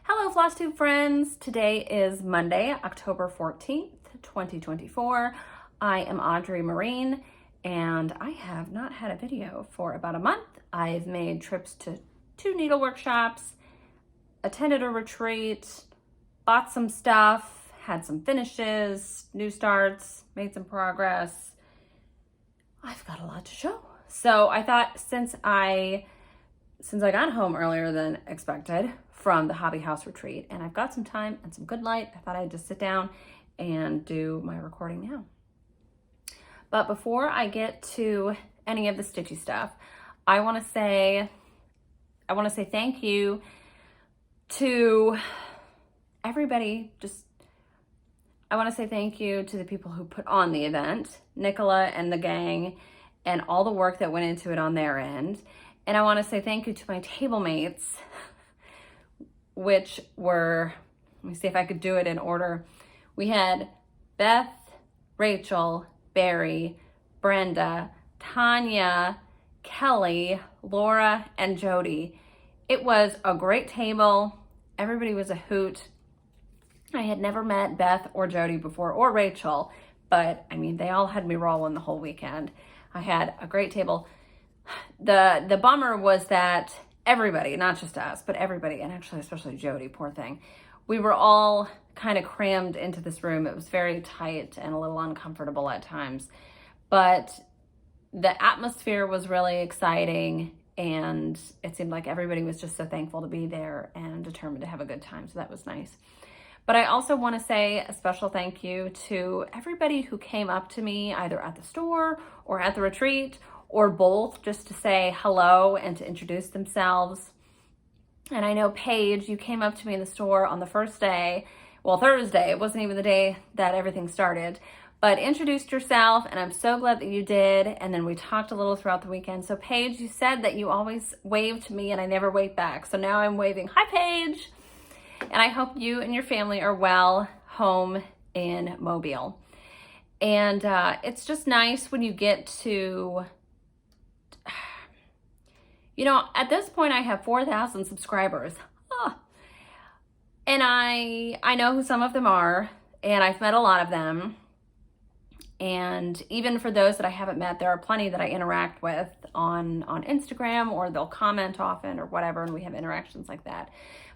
Hello Flosstube friends! Today is Monday, October 14th, 2024. I am Audrey Marine and I have not had a video for about a month. I've made trips to 2 needle workshops, attended a retreat, bought some stuff, had some finishes, new starts, made some progress. I've got a lot to show. So I thought since I got home earlier than expected from the Hobby House retreat and I've got some time and some good light, I thought I'd just sit down and do my recording now. But before I get to any of the stitchy stuff, I want to say thank you to everybody. I want to say thank you to the people who put on the event, Nicola and the gang, and all the work that went into it on their end. And I want to say thank you to my table mates, which were, let me see if I could do it in order. We had Beth, Rachel, Barry, Brenda, Tanya, Kelly, Laura, and Jody. It was a great table. Everybody was a hoot. I had never met Beth or Jody before, or Rachel, but I mean, they all had me rolling the whole weekend. I had a great table. The bummer was that everybody, not just us, but everybody, and actually especially Jody, poor thing, we were all kind of crammed into this room. It was very tight and a little uncomfortable at times, but the atmosphere was really exciting and it seemed like everybody was just so thankful to be there and determined to have a good time, so that was nice. But I also want to say a special thank you to everybody who came up to me either at the store or at the retreat or both, just to say hello and to introduce themselves. And I know Paige, you came up to me in the store on the first day, well, Thursday, it wasn't even the day that everything started, but introduced yourself, and I'm so glad that you did. And then we talked a little throughout the weekend. So Paige, you said that you always wave to me and I never wave back. So now I'm waving, hi Paige. And I hope you and your family are well home in Mobile. And it's just nice when you get to, at this point I have 4,000 subscribers. And I know who some of them are, and I've met a lot of them. And even for those that I haven't met, there are plenty that I interact with on Instagram, or they'll comment often or whatever, and we have interactions like that.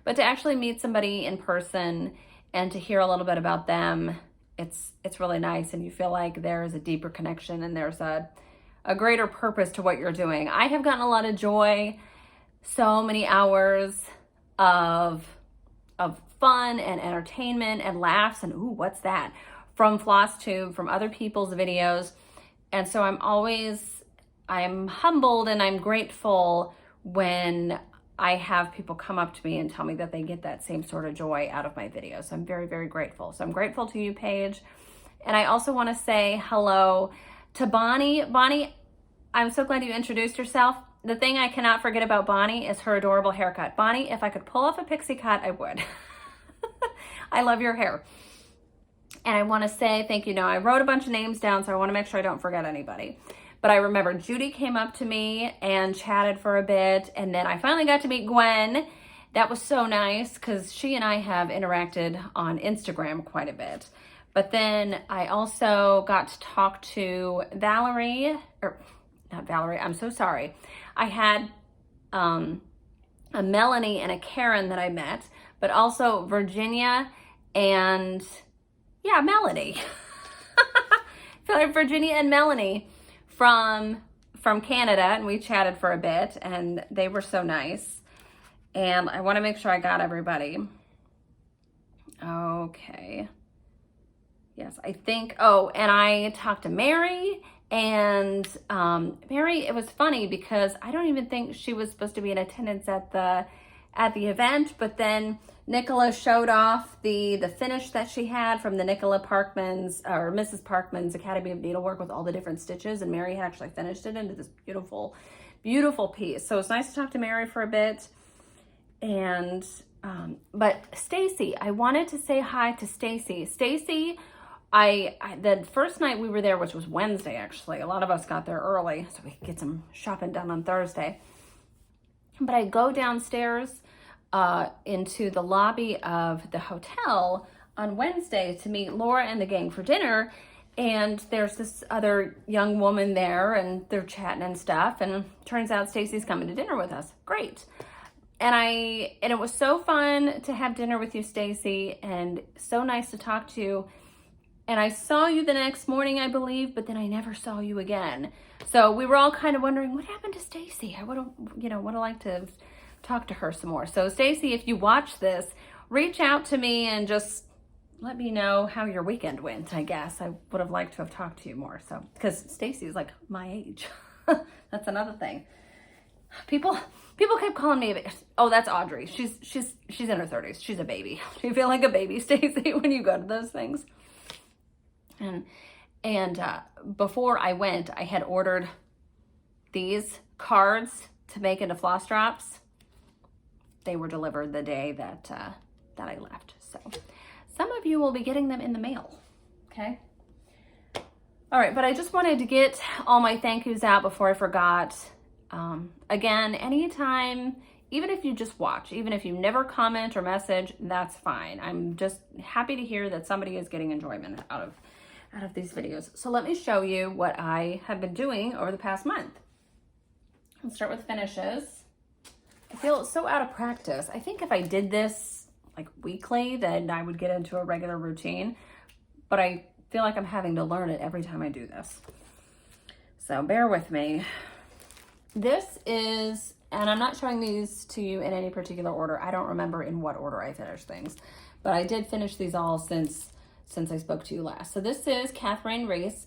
But to actually meet somebody in person and to hear a little bit about them, it's really nice, and you feel like there's a deeper connection and there's a greater purpose to what you're doing. I have gotten a lot of joy, so many hours of fun and entertainment and laughs and ooh, what's that? From Flosstube, from other people's videos. And so I'm humbled and I'm grateful when I have people come up to me and tell me that they get that same sort of joy out of my videos. So I'm very, very grateful. So I'm grateful to you, Paige. And I also want to say hello to Bonnie. Bonnie, I'm so glad you introduced yourself. The thing I cannot forget about Bonnie is her adorable haircut. Bonnie, if I could pull off a pixie cut, I would. I love your hair. And I want to say thank you. Now, I wrote a bunch of names down, so I want to make sure I don't forget anybody. But I remember Judy came up to me and chatted for a bit, and then I finally got to meet Gwen. That was so nice because she and I have interacted on Instagram quite a bit. But then I also got to talk to Valerie, or not Valerie, I'm so sorry. I had a Melanie and a Karen that I met, but also Virginia and Melanie. Virginia and Melanie from Canada, and we chatted for a bit, and they were so nice. And I want to make sure I got everybody. Okay. Yes, I think, and I talked to Mary, and Mary, it was funny because I don't even think she was supposed to be in attendance at the event, but then Nicola showed off the finish that she had from the Nicola Parkman's, or Mrs. Parkman's Academy of Needlework with all the different stitches, and Mary had actually finished it into this beautiful, beautiful piece. So it's nice to talk to Mary for a bit. And, but Stacy, I wanted to say hi to Stacy. Stacy, the first night we were there, which was Wednesday actually, a lot of us got there early so we could get some shopping done on Thursday. But I go downstairs into the lobby of the hotel on Wednesday to meet Laura and the gang for dinner. And there's this other young woman there and they're chatting and stuff. And turns out Stacy's coming to dinner with us. Great. And it was so fun to have dinner with you, Stacy, and so nice to talk to you. And I saw you the next morning, I believe, but then I never saw you again. So we were all kind of wondering what happened to Stacy. I would have like to talk to her some more. So Stacy, if you watch this, reach out to me and just let me know how your weekend went, I guess. I would have liked to have talked to you more. So, because Stacy is like my age. That's another thing. People kept calling me, oh, that's Audrey. She's in her 30s. She's a baby. Do you feel like a baby, Stacy, when you go to those things? And before I went, I had ordered these cards to make into floss drops. They were delivered the day that I left. So some of you will be getting them in the mail, okay? All right, but I just wanted to get all my thank yous out before I forgot. Again, anytime, even if you just watch, even if you never comment or message, that's fine. I'm just happy to hear that somebody is getting enjoyment out of these videos. So let me show you what I have been doing over the past month. Let's start with finishes. I feel so out of practice. I think if I did this like weekly, then I would get into a regular routine, but I feel like I'm having to learn it every time I do this. So bear with me. This is, and I'm not showing these to you in any particular order. I don't remember in what order I finished things, but I did finish these all since I spoke to you last. So this is Catherine Race.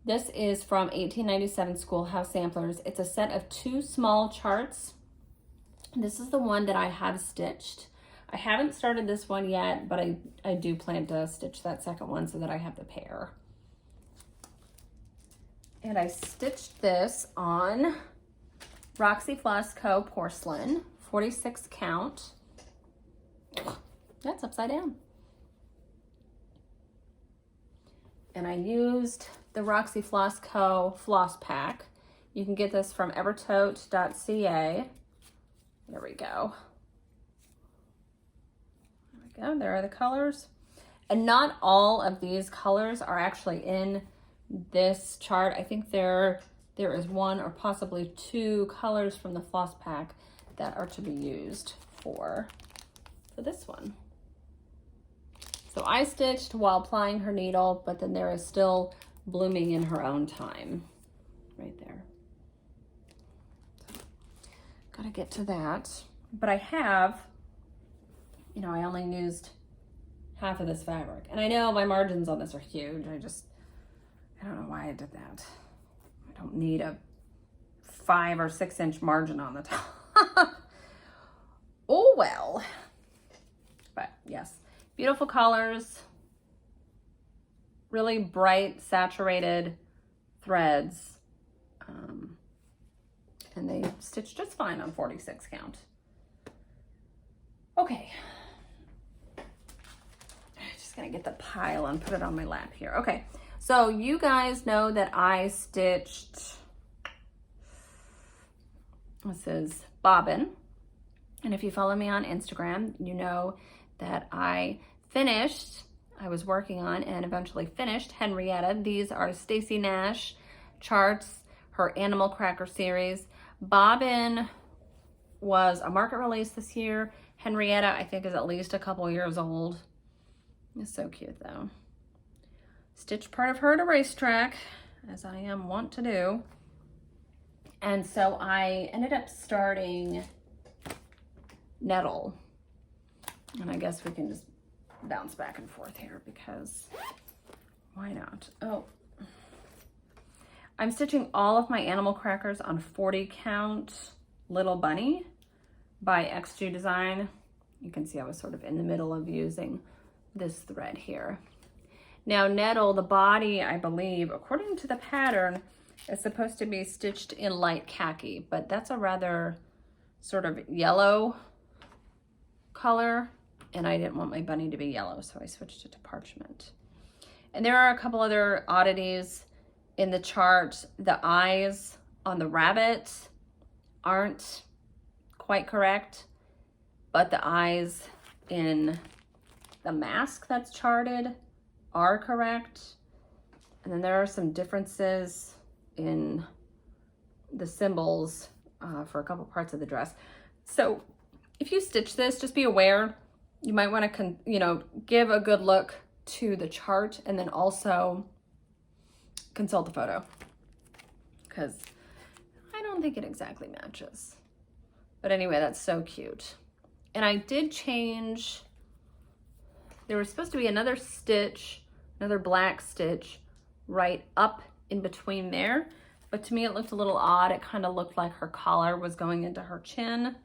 This is from 1897 Schoolhouse Samplers. It's a set of 2 small charts. This is the one that I have stitched. I haven't started this one yet, but I do plan to stitch that second one so that I have the pair. And I stitched this on Roxy Floss Co. Porcelain, 46 count. That's upside down. And I used the Roxy Floss Co. Floss Pack. You can get this from evertote.ca. There we go. There we go. There are the colors. And not all of these colors are actually in this chart. I think there is 1 or possibly 2 colors from the Floss Pack that are to be used for this one. So I stitched while plying her needle, but then there is still blooming in her own time right there. So, gotta get to that. But I have, I only used half of this fabric. And I know my margins on this are huge. I don't know why I did that. I don't need a 5 or 6 inch margin on the top. Oh well. But yes, beautiful colors, really bright, saturated threads. And they stitch just fine on 46 count. Okay. I'm just gonna get the pile and put it on my lap here. Okay, so you guys know that I stitched, this is bobbin. And if you follow me on Instagram, you know that I was working on and eventually finished Henrietta. These are Stacy Nash charts, her Animal Cracker series. Bobbin was a market release this year. Henrietta, I think, is at least a couple years old. It's so cute though. Stitched part of her at a racetrack, as I am wont to do. And so I ended up starting Nettle. And I guess we can just bounce back and forth here because why not? Oh, I'm stitching all of my Animal Crackers on 40 count Little Bunny by XG Design. You can see I was sort of in the middle of using this thread here. Now Nettle, the body, I believe, according to the pattern, is supposed to be stitched in light khaki, but that's a rather sort of yellow color, and I didn't want my bunny to be yellow, so I switched it to parchment. And there are a couple other oddities in the chart. The eyes on the rabbit aren't quite correct. but the eyes in the mask that's charted are correct. And then there are some differences in the symbols for a couple parts of the dress. So if you stitch this, just be aware, you might want to, give a good look to the chart and then also consult the photo, because I don't think it exactly matches. But anyway, that's so cute. And I did change, there was supposed to be another stitch, another black stitch right up in between there. But to me, it looked a little odd. It kind of looked like her collar was going into her chin.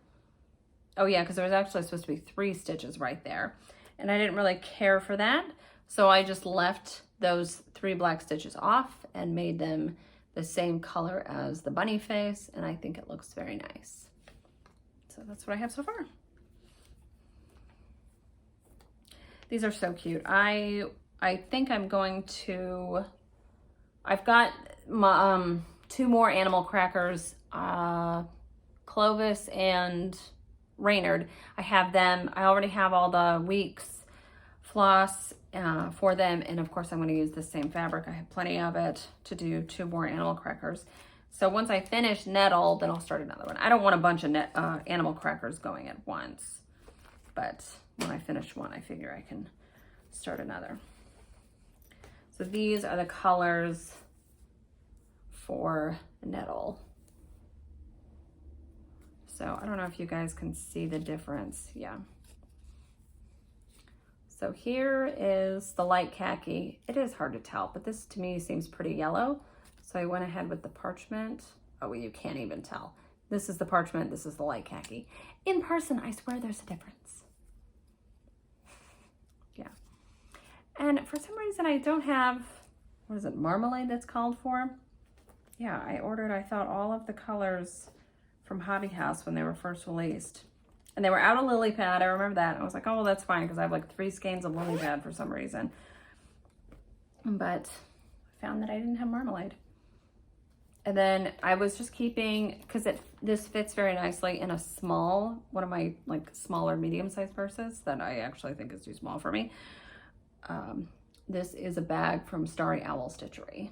Oh yeah, because there was actually supposed to be 3 stitches right there. And I didn't really care for that. So I just left those 3 black stitches off and made them the same color as the bunny face. And I think it looks very nice. So that's what I have so far. These are so cute. I think I'm going to, I've got my, 2 more animal crackers, Clovis and Reynard. I have them. I already have all the weeks floss for them. And of course I'm going to use the same fabric. I have plenty of it to do 2 more animal crackers. So once I finish nettle, then I'll start another one. I don't want a bunch of animal crackers going at once, but when I finish one, I figure I can start another. So these are the colors for nettle. So I don't know if you guys can see the difference. Yeah. So here is the light khaki. It is hard to tell, but this to me seems pretty yellow. So I went ahead with the parchment. Oh, you can't even tell. This is the parchment, this is the light khaki. In person, I swear there's a difference. Yeah. And for some reason I don't have, what is it, marmalade that's called for? Yeah, I ordered, I thought, all of the colors from Hobby House when they were first released. And they were out of lily pad, I remember that. I was like, oh, well, that's fine, because I have like 3 skeins of lily pad for some reason. But I found that I didn't have marmalade. And then I was just keeping, because this fits very nicely in a small, one of my like smaller medium-sized purses that I actually think is too small for me. This is a bag from Starry Owl Stitchery.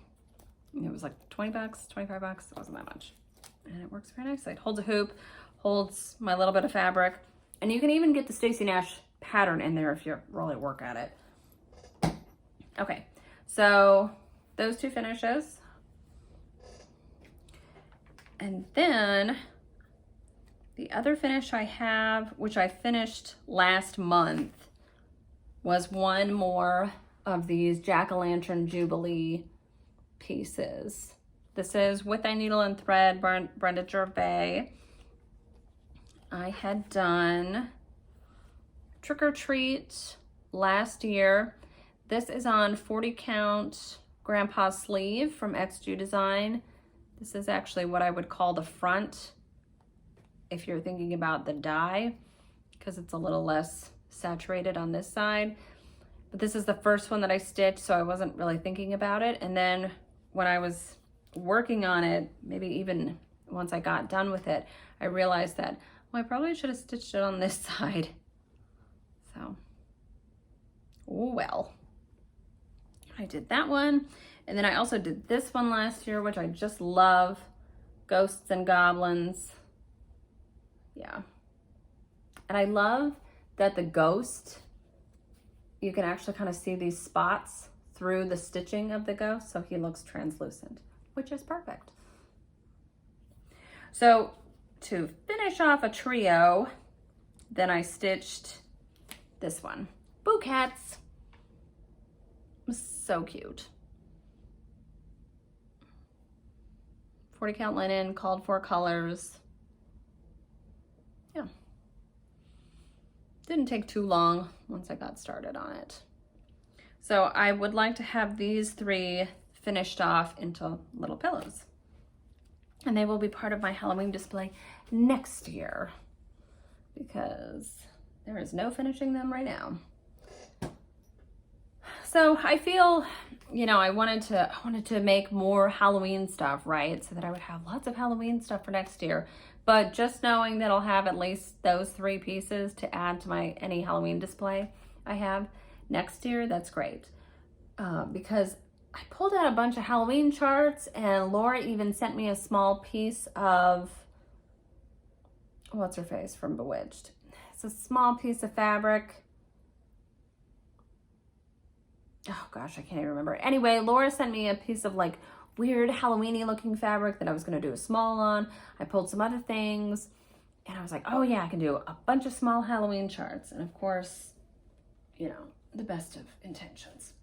And it was like 20 bucks, 25 bucks. It wasn't that much. And it works very nicely. It holds a hoop, holds my little bit of fabric. And you can even get the Stacey Nash pattern in there if you really work at it. Okay, so those 2 finishes. And then the other finish I have, which I finished last month, was 1 more of these Jack-o'-lantern Jubilee pieces. This is With Thy Needle and Thread, Brenda Gervais. I had done Trick or Treat last year. This is on 40 count Grandpa's sleeve from XJU Design. This is actually what I would call the front if you're thinking about the die, because it's a little less saturated on this side. But this is the first one that I stitched, so I wasn't really thinking about it. And then when I was working on it, maybe even once I got done with it, I realized that, well, I probably should have stitched it on this side. So, oh well. I did that one. And then I also did this one last year, which I just love. Ghosts and Goblins. Yeah. And I love that the ghost, you can actually kind of see these spots through the stitching of the ghost. So he looks translucent, which is perfect. So to finish off a trio, then I stitched this one. Boo Cats. So cute. 40 count linen, called for colors. Yeah. Didn't take too long once I got started on it. So I would like to have these 3 finished off into little pillows. And they will be part of my Halloween display next year, because there is no finishing them right now. So I feel, I wanted to make more Halloween stuff, right? So that I would have lots of Halloween stuff for next year. but just knowing that I'll have at least those 3 pieces to add to my any Halloween display I have next year, that's great. Because I pulled out a bunch of Halloween charts, and Laura even sent me a small piece of, what's her face from Bewitched. It's a small piece of fabric. Oh gosh, I can't even remember. Anyway, Laura sent me a piece of like weird Halloween-y looking fabric that I was going to do a small on. I pulled some other things, and I was like, oh yeah, I can do a bunch of small Halloween charts. And of course, you know, the best of intentions.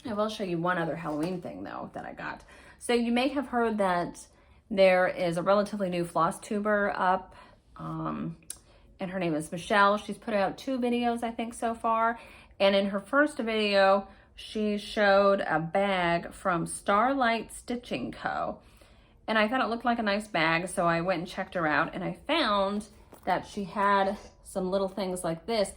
I will show you one other Halloween thing though that I got. So you may have heard that there is a relatively new floss tuber up, and her name is Michelle. She's put out 2 videos, I think, so far. And in her first video, she showed a bag from Starlight Stitching Co. And I thought it looked like a nice bag, so I went and checked her out, and I found that she had some little things like this.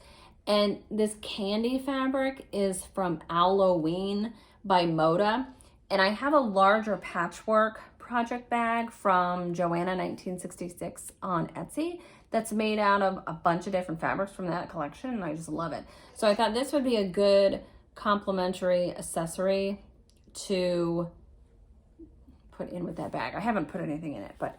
And this candy fabric is from Halloween by Moda. And I have a larger patchwork project bag from Joanna 1966 on Etsy that's made out of a bunch of different fabrics from that collection, and I just love it. So I thought this would be a good complimentary accessory to put in with that bag. I haven't put anything in it, but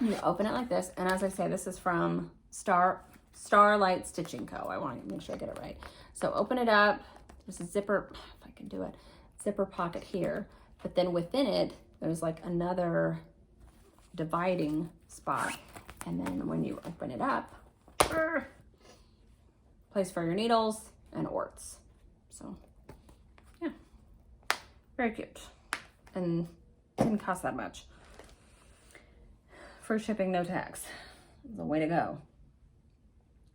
you open it like this, and as I say, this is from Starlight Stitching Co. I want to make sure I get it right. So open it up. There's a zipper, if I can do it, zipper pocket here, but then within it, there's like another dividing spot. And then when you open it up, place for your needles and orts. So yeah, very cute. And didn't cost that much. Free shipping, no tax. The way to go.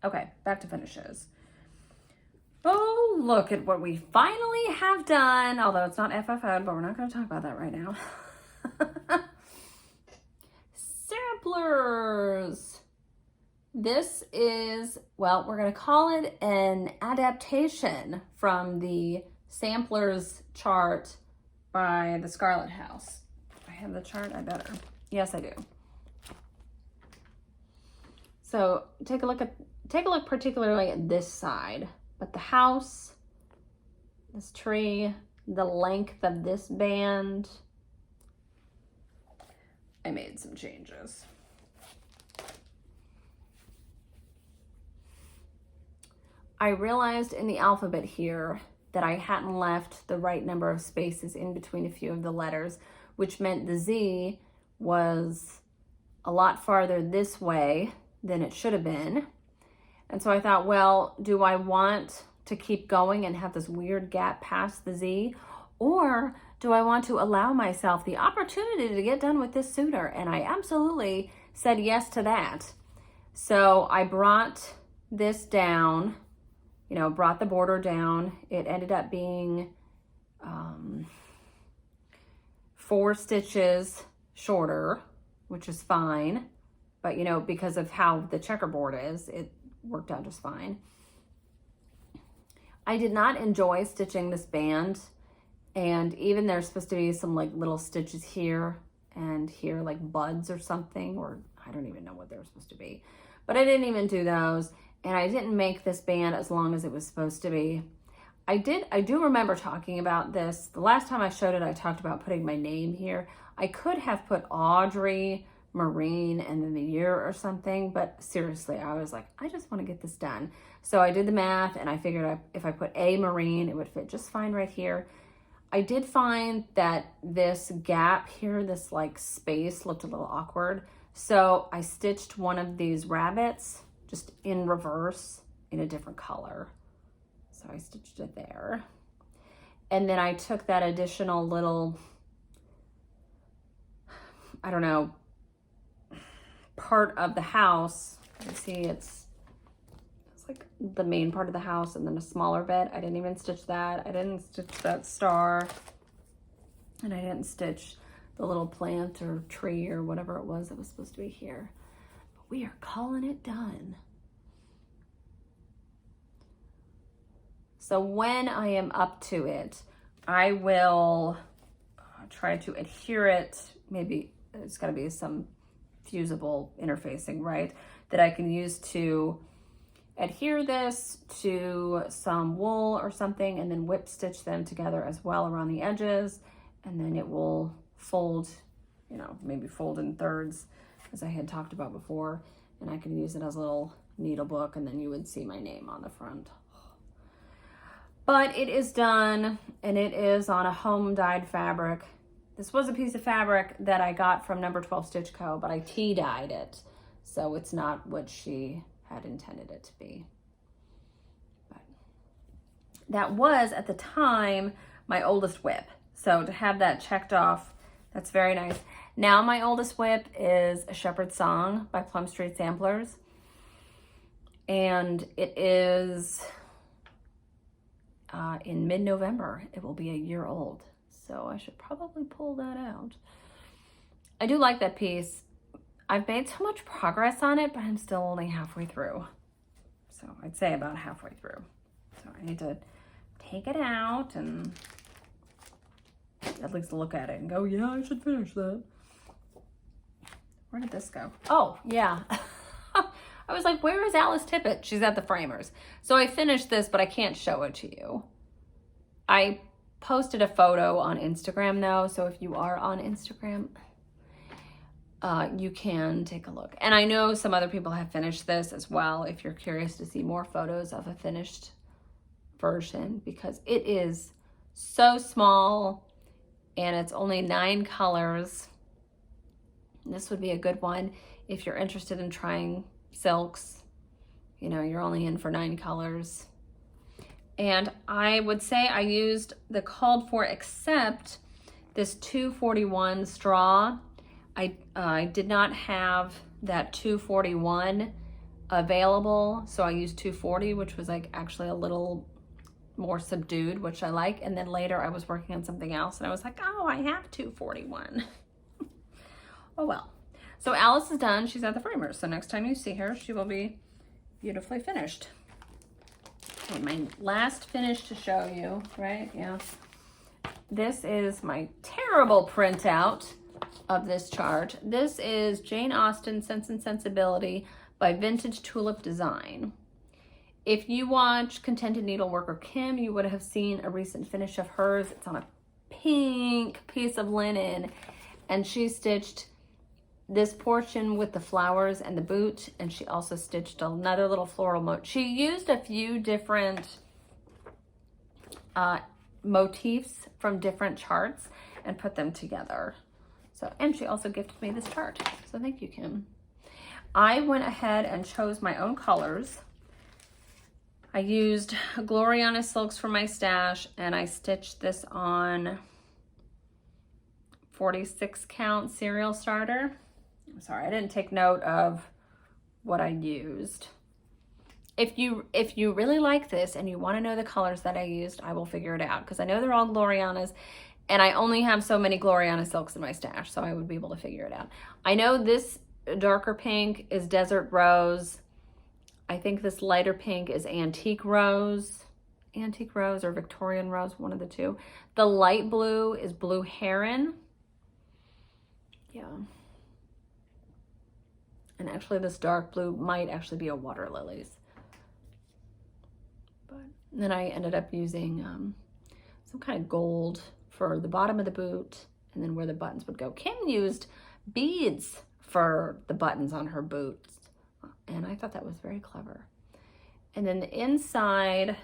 Okay, back to finishes. Oh, look at what we finally have done. Although it's not FFO'd, but we're not going to talk about that right now. Samplers. This is, well, we're going to call it an adaptation from the Samplers chart by the Scarlet House. I have the chart, I better. Yes, I do. So take a look particularly at this side, but the house, this tree, the length of this band, I made some changes. I realized in the alphabet here that I hadn't left the right number of spaces in between a few of the letters, which meant the Z was a lot farther this way than it should have been. And so I thought, well, do I want to keep going and have this weird gap past the Z? Or do I want to allow myself the opportunity to get done with this sooner? And I absolutely said yes to that. So I brought this down, you know, brought the border down. It ended up being 4 stitches shorter, which is fine. But, you know, because of how the checkerboard is, it worked out just fine. I did not enjoy stitching this band. And even there's supposed to be some like little stitches here and here, like buds or something, or I don't even know what they were supposed to be. But I didn't even do those. And I didn't make this band as long as it was supposed to be. I do remember talking about this. The last time I showed it, I talked about putting my name here. I could have put Audrey Marine and then the year or something, but seriously, I was like, I just want to get this done. So I did the math, and I figured if I put A Marine, it would fit just fine right here. I did find that this gap here, this like space, looked a little awkward. So I stitched one of these rabbits just in reverse in a different color. So I stitched it there. And then I took that additional little, I don't know, part of the house. You see it's like the main part of the house and then a smaller bit. I didn't even stitch that. I didn't stitch that star. And I didn't stitch the little plant or tree or whatever it was that was supposed to be here. But we are calling it done. So when I am up to it, I will try to adhere it. Maybe it's got to be some fusible interfacing, right? That I can use to adhere this to some wool or something and then whip stitch them together as well around the edges. And then it will fold, you know, maybe fold in thirds as I had talked about before. And I can use it as a little needle book, and then you would see my name on the front. But it is done, and it is on a home dyed fabric. This was a piece of fabric that I got from Number 12 Stitch Co., but I tea dyed it. So it's not what she had intended it to be. But that was, at the time, my oldest whip. So to have that checked off, that's very nice. Now my oldest whip is A Shepherd's Song by Plum Street Samplers. And it is in mid-November. It will be a year old. So I should probably pull that out. I do like that piece. I've made so much progress on it, but I'm still only halfway through. So I'd say about halfway through. So I need to take it out and at least look at it and go, yeah, I should finish that. Where did this go? Oh, yeah. I was like, where is Alice Tippett? She's at the Framers. So I finished this, but I can't show it to you. I posted a photo on Instagram though, so if you are on Instagram, you can take a look. And I know some other people have finished this as well, if you're curious to see more photos of a finished version, because it is so small and it's only 9 colors. This would be a good one if you're interested in trying silks. You know, you're only in for 9 colors. And I would say I used the called for except this 241 straw. I did not have that 241 available, so I used 240, which was like actually a little more subdued, which I like. And then later I was working on something else and I was like, oh, I have 241. Oh well. So Alice is done. She's at the Framers. So next time you see her, she will be beautifully finished. Okay, my last finish to show you, right? Yeah. This is my terrible printout of this chart. This is Jane Austen, Sense and Sensibility by Vintage Tulip Design. If you watch Contented Needleworker Kim, you would have seen a recent finish of hers. It's on a pink piece of linen, and she stitched this portion with the flowers and the boot, and she also stitched another little floral motif. She used a few different motifs from different charts and put them together. So, and she also gifted me this chart. So thank you, Kim. I went ahead and chose my own colors. I used Gloriana Silks from my stash, and I stitched this on 46 count serial starter. I'm sorry, I didn't take note of what I used. If you really like this and you want to know the colors that I used, I will figure it out, because I know they're all Glorianas and I only have so many Gloriana Silks in my stash, so I would be able to figure it out. I know this darker pink is Desert Rose. I think this lighter pink is Antique Rose or Victorian Rose, one of the two. The light blue is Blue Heron. Yeah. And actually this dark blue might actually be a Water Lilies. But then I ended up using some kind of gold for the bottom of the boot and then where the buttons would go. Kim used beads for the buttons on her boots, and I thought that was very clever. And then the inside,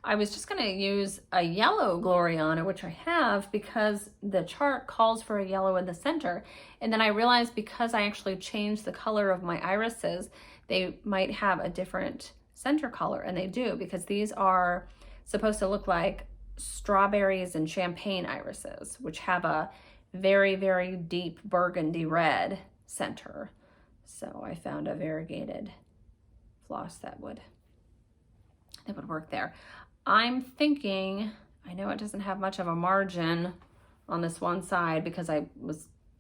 I was just gonna use a yellow Gloriana, which I have because the chart calls for a yellow in the center. And then I realized because I actually changed the color of my irises, they might have a different center color, and they do, because these are supposed to look like strawberries and champagne irises, which have a very, very deep burgundy red center. So I found a variegated floss that would work there. I'm thinking, I know it doesn't have much of a margin on this one side because I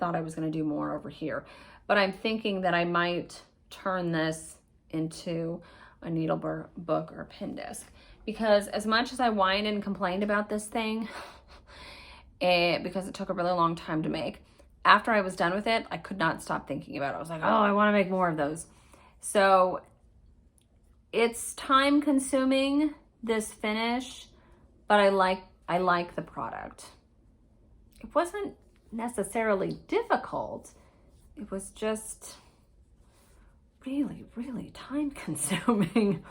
thought I was going to do more over here, but I'm thinking that I might turn this into a needle book or pin disc, because as much as I whined and complained about this thing, because it took a really long time to make, after I was done with it, I could not stop thinking about it. I was like, oh, I want to make more of those. So it's time consuming, this finish, but I like the product. It wasn't necessarily difficult. It was just really, really time consuming.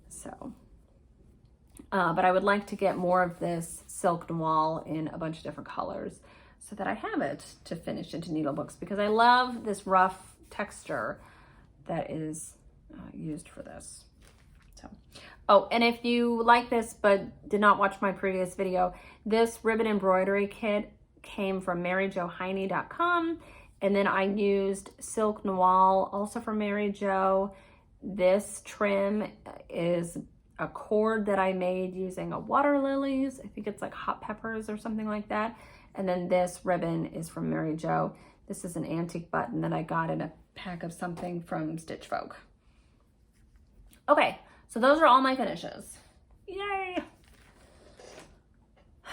So, but I would like to get more of this Silk Noir in a bunch of different colors so that I have it to finish into needle books, because I love this rough texture that is used for this. So, oh, and if you like this but did not watch my previous video, this ribbon embroidery kit came from MaryJoHeine.com, and then I used Silk Noir also from Mary Jo. This trim is a cord that I made using a water lilies. I think it's like hot peppers or something like that. And then this ribbon is from Mary Jo. This is an antique button that I got in a pack of something from Stitch Folk. Okay, so those are all my finishes. Yay!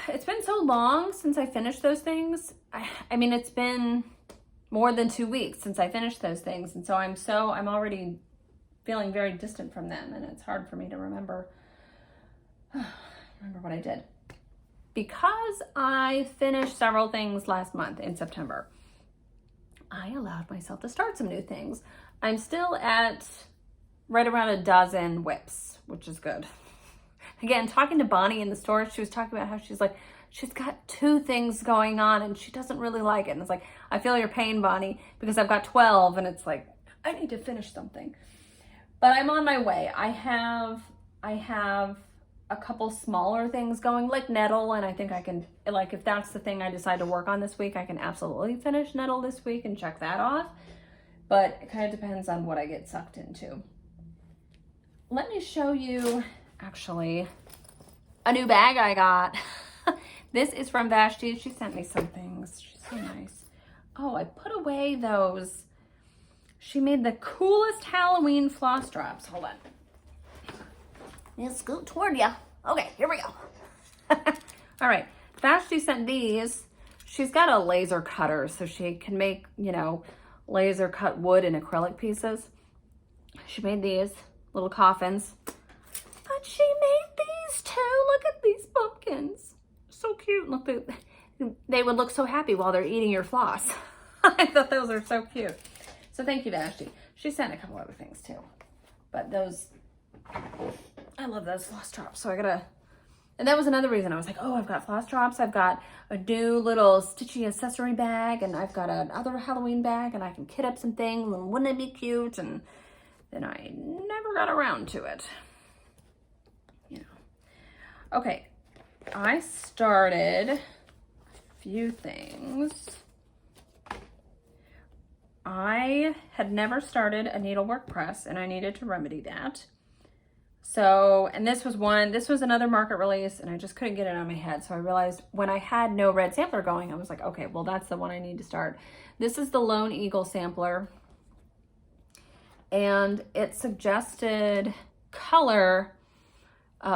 It's been so long since I finished those things. I mean, it's been more than 2 weeks since I finished those things. And so I'm already feeling very distant from them, and it's hard for me to remember what I did. Because I finished several things last month in September, I allowed myself to start some new things. I'm still at right around a dozen whips, which is good. Again, talking to Bonnie in the store, she was talking about how she's got 2 things going on and she doesn't really like it. And it's like, I feel your pain, Bonnie, because I've got 12 and it's like, I need to finish something. But I'm on my way. I have a couple smaller things going, like nettle, and I think I can, like, if that's the thing I decide to work on this week, I can absolutely finish nettle this week and check that off. But it kind of depends on what I get sucked into. Let me show you, actually, a new bag I got. This is from Vashti. She sent me some things. She's so nice. Oh, I put away those. She made the coolest Halloween floss drops. Hold on. Let's scoot toward you. Okay, here we go. All right, Vashti sent these. She's got a laser cutter, so she can make, you know, laser cut wood in acrylic pieces. She made these little coffins. But she made these too. Look at these pumpkins. So cute. Look, they would look so happy while they're eating your floss. I thought those are so cute. So thank you, Vashti. She sent a couple other things too. But those, I love those floss drops. So I gotta, and that was another reason I was like, oh, I've got floss drops. I've got a new little stitchy accessory bag, and I've got another Halloween bag, and I can kit up some things, and wouldn't it be cute? And then I never got around to it. You know. Okay, I started a few things. I had never started a needlework press, and I needed to remedy that. So, and this was another market release, and I just couldn't get it out of my head. So I realized when I had no red sampler going, I was like, okay, well, that's the one I need to start. This is the Lone Eagle sampler, and it suggested color.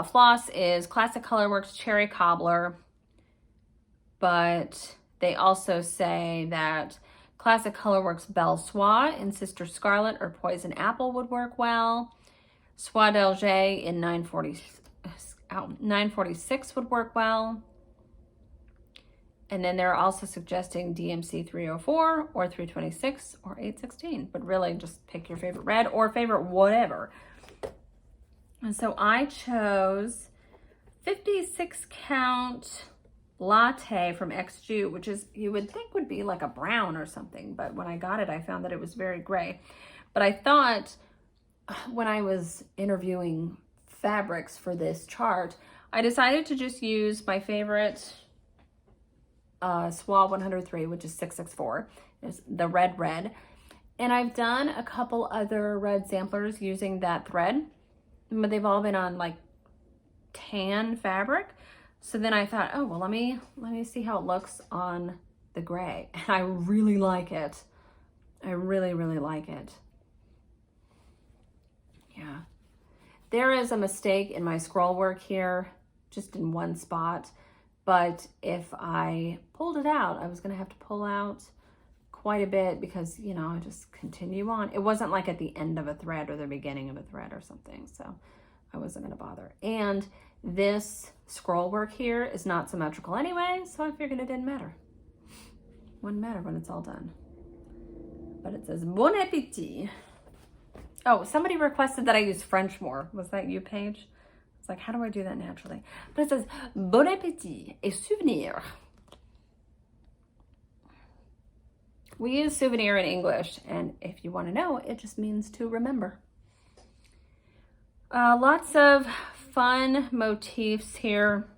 Floss is Classic Colorworks Cherry Cobbler, but they also say that Classic Colorworks Belle Soie in Sister Scarlet or Poison Apple would work well. Soie d'Alger in 946 would work well. And then they're also suggesting DMC 304 or 326 or 816, but really just pick your favorite red or favorite whatever. And so I chose 56 count latte from XJute, which is, you would think would be like a brown or something, but when I got it, I found that it was very gray. But I thought when I was interviewing fabrics for this chart, I decided to just use my favorite Soie 103, which is 664, is the red. And I've done a couple other red samplers using that thread, but they've all been on like tan fabric. So then I thought, oh, well, let me see how it looks on the gray. And I really like it. I really, really like it. Yeah. There is a mistake in my scroll work here, just in one spot. But if I pulled it out, I was going to have to pull out quite a bit because, you know, I just continue on. It wasn't like at the end of a thread or the beginning of a thread or something, so I wasn't going to bother. And this scroll work here is not symmetrical anyway, so I figured it didn't matter. Wouldn't matter when it's all done. But it says bon appetit. Oh, somebody requested that I use French more. Was that you, Paige? It's like, how do I do that naturally? But it says bon appetit et souvenir. We use souvenir in English, and if you want to know, it just means to remember. Lots of fun motifs here,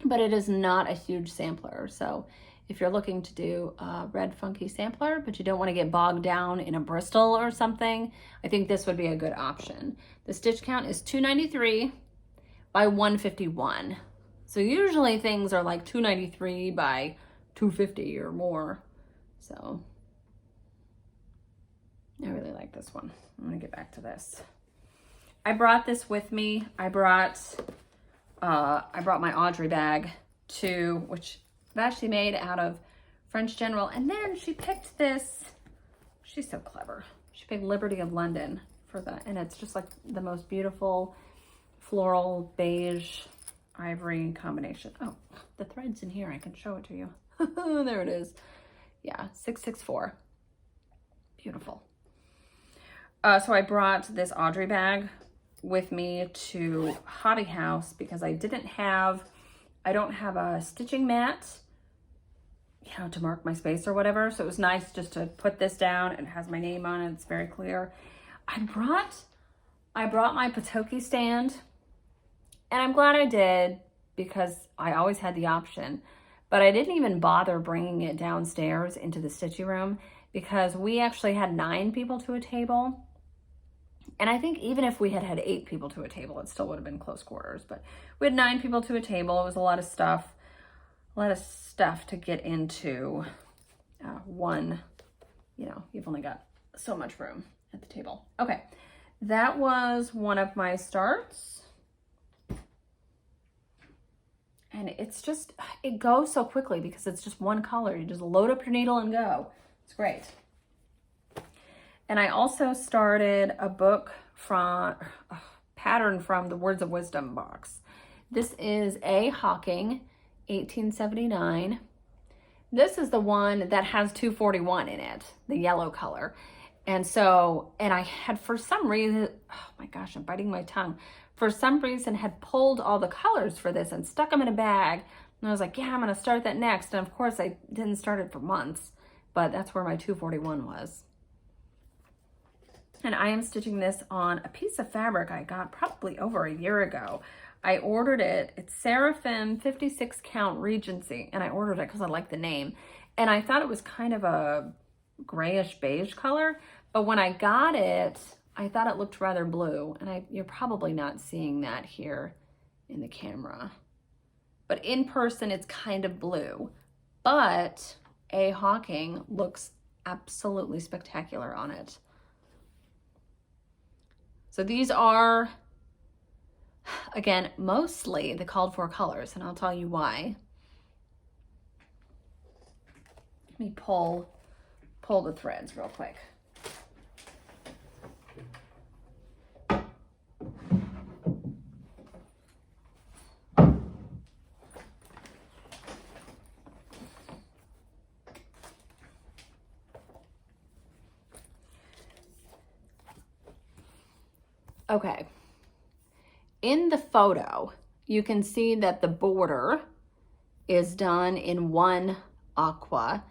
but it is not a huge sampler. So if you're looking to do a red funky sampler, but you don't want to get bogged down in a Bristol or something, I think this would be a good option. The stitch count is 293 by 151. So usually things are like 293 by 250 or more. So I really like this one. I'm gonna get back to this. I brought this with me. I brought my Audrey bag too, which I actually made out of French General. And then she picked this, she's so clever. She picked Liberty of London for the, and it's just like the most beautiful floral beige ivory combination. Oh, the thread's in here. I can show it to you. There it is. Yeah, 664. Beautiful. So I brought this Audrey bag with me to Hobby House because I don't have a stitching mat, you know, to mark my space or whatever. So it was nice just to put this down, and it has my name on it. It's very clear. I brought my Patoki stand, and I'm glad I did because I always had the option. But I didn't even bother bringing it downstairs into the stitchy room because we actually had 9 people to a table. And I think even if we had had 8 people to a table, it still would have been close quarters. But we had 9 people to a table. It was a lot of stuff to get into one. You know, you've only got so much room at the table. Okay, that was one of my starts. And it's just, it goes so quickly because it's just one color. You just load up your needle and go. It's great. And I also started a book from, pattern from the Words of Wisdom box. This is A. Hawking, 1879. This is the one that has 241 in it, the yellow color. And so, and I had for some reason, oh my gosh, I'm biting my tongue. For some reason had pulled all the colors for this and stuck them in a bag. And I was like, yeah, I'm gonna start that next. And of course I didn't start it for months, but that's where my 241 was. And I am stitching this on a piece of fabric I got probably over a year ago. I ordered it, it's Seraphim 56 count Regency, and I ordered it because I like the name. And I thought it was kind of a grayish beige color, but when I got it, I thought it looked rather blue, and you're probably not seeing that here in the camera. But in person, it's kind of blue. But A. Hawking looks absolutely spectacular on it. So these are, again, mostly the called for colors, and I'll tell you why. Let me pull the threads real quick. Okay, in the photo, you can see that the border is done in one aqua,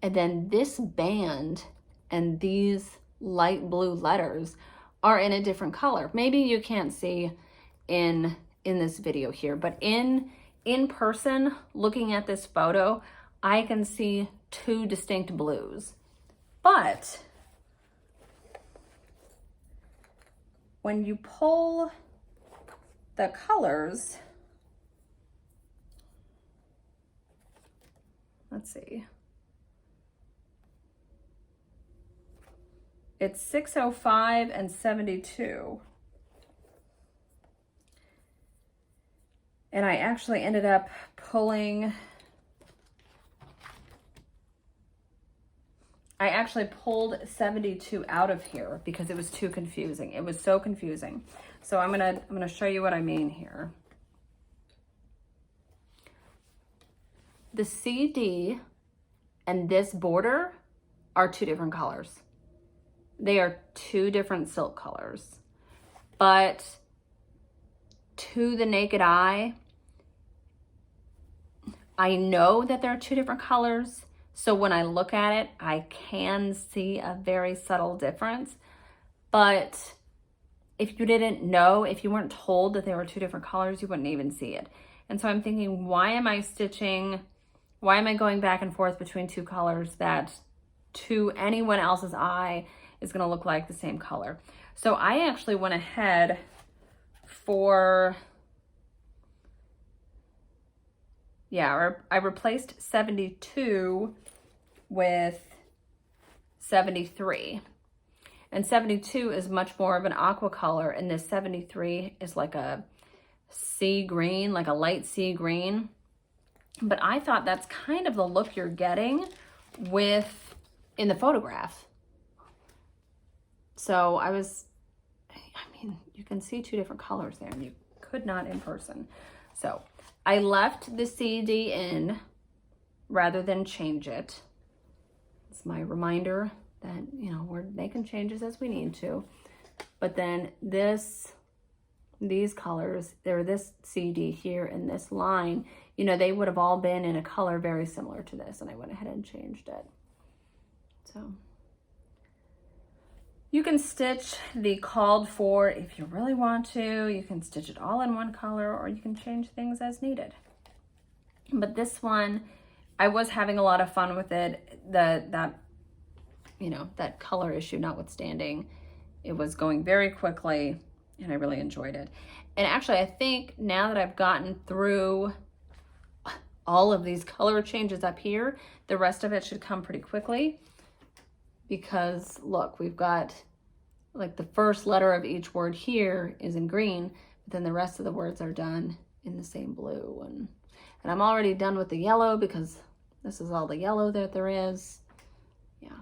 and then this band and these light blue letters are in a different color. Maybe you can't see in this video here, but in person, looking at this photo, I can see 2 distinct blues. But when you pull the colors, let's see, it's 605 and 72. And I actually ended up pulling, I actually pulled 72 out of here because it was too confusing. It was so confusing. So I'm gonna show you what I mean here. The CD and this border are two different colors. They are two different silk colors. But to the naked eye, I know that there are two different colors. So when I look at it, I can see a very subtle difference. But if you didn't know, if you weren't told that there were two different colors, you wouldn't even see it. And so I'm thinking, why am I going back and forth between two colors that to anyone else's eye is gonna look like the same color? So I actually went ahead for, I replaced 72 with 73. And 72 is much more of an aqua color, and this 73 is like a sea green, like a light sea green. But I thought that's kind of the look you're getting in the photograph. So you can see two different colors there, and you could not in person. So I left the CD in rather than change it. It's my reminder that, you know, we're making changes as we need to. But then these colors, they're this CD here and this line, you know, they would have all been in a color very similar to this, and I went ahead and changed it. So you can stitch the called for if you really want to. You can stitch it all in one color, or you can change things as needed. But this one, I was having a lot of fun with it. That color issue notwithstanding, it was going very quickly, and I really enjoyed it. And actually, I think now that I've gotten through all of these color changes up here, the rest of it should come pretty quickly. Because look, we've got like the first letter of each word here is in green, but then the rest of the words are done in the same blue. And I'm already done with the yellow because this is all the yellow that there is. Yeah.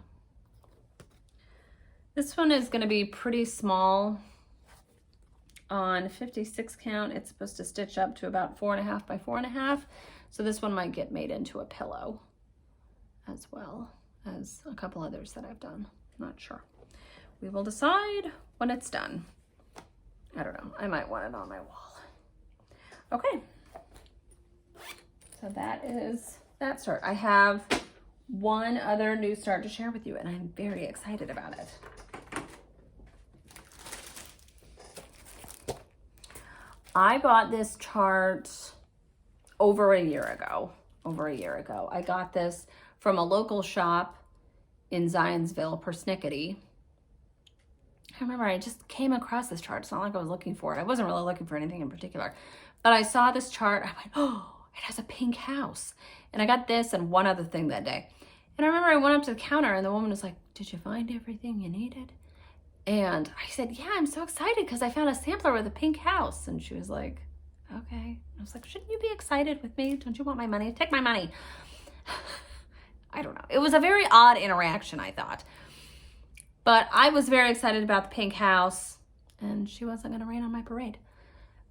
This one is going to be pretty small. On 56 count, it's supposed to stitch up to about 4.5 by 4.5. So this one might get made into a pillow as well as a couple others that I've done. Not sure. We will decide when it's done. I don't know. I might want it on my wall. Okay. So that is that start. I have one other new start to share with you, and I'm very excited about it. I bought this chart over a year ago. I got this from a local shop in Zionsville, Persnickety. I remember I just came across this chart. It's not like I was looking for it. I wasn't really looking for anything in particular. But I saw this chart. I went, oh, it has a pink house. And I got this and one other thing that day. And I remember I went up to the counter and the woman was like, did you find everything you needed? And I said, yeah, I'm so excited because I found a sampler with a pink house. And she was like, okay. I was like, shouldn't you be excited with me? Don't you want my money? Take my money. I don't know. It was a very odd interaction, I thought. But I was very excited about the pink house, and she wasn't going to rain on my parade.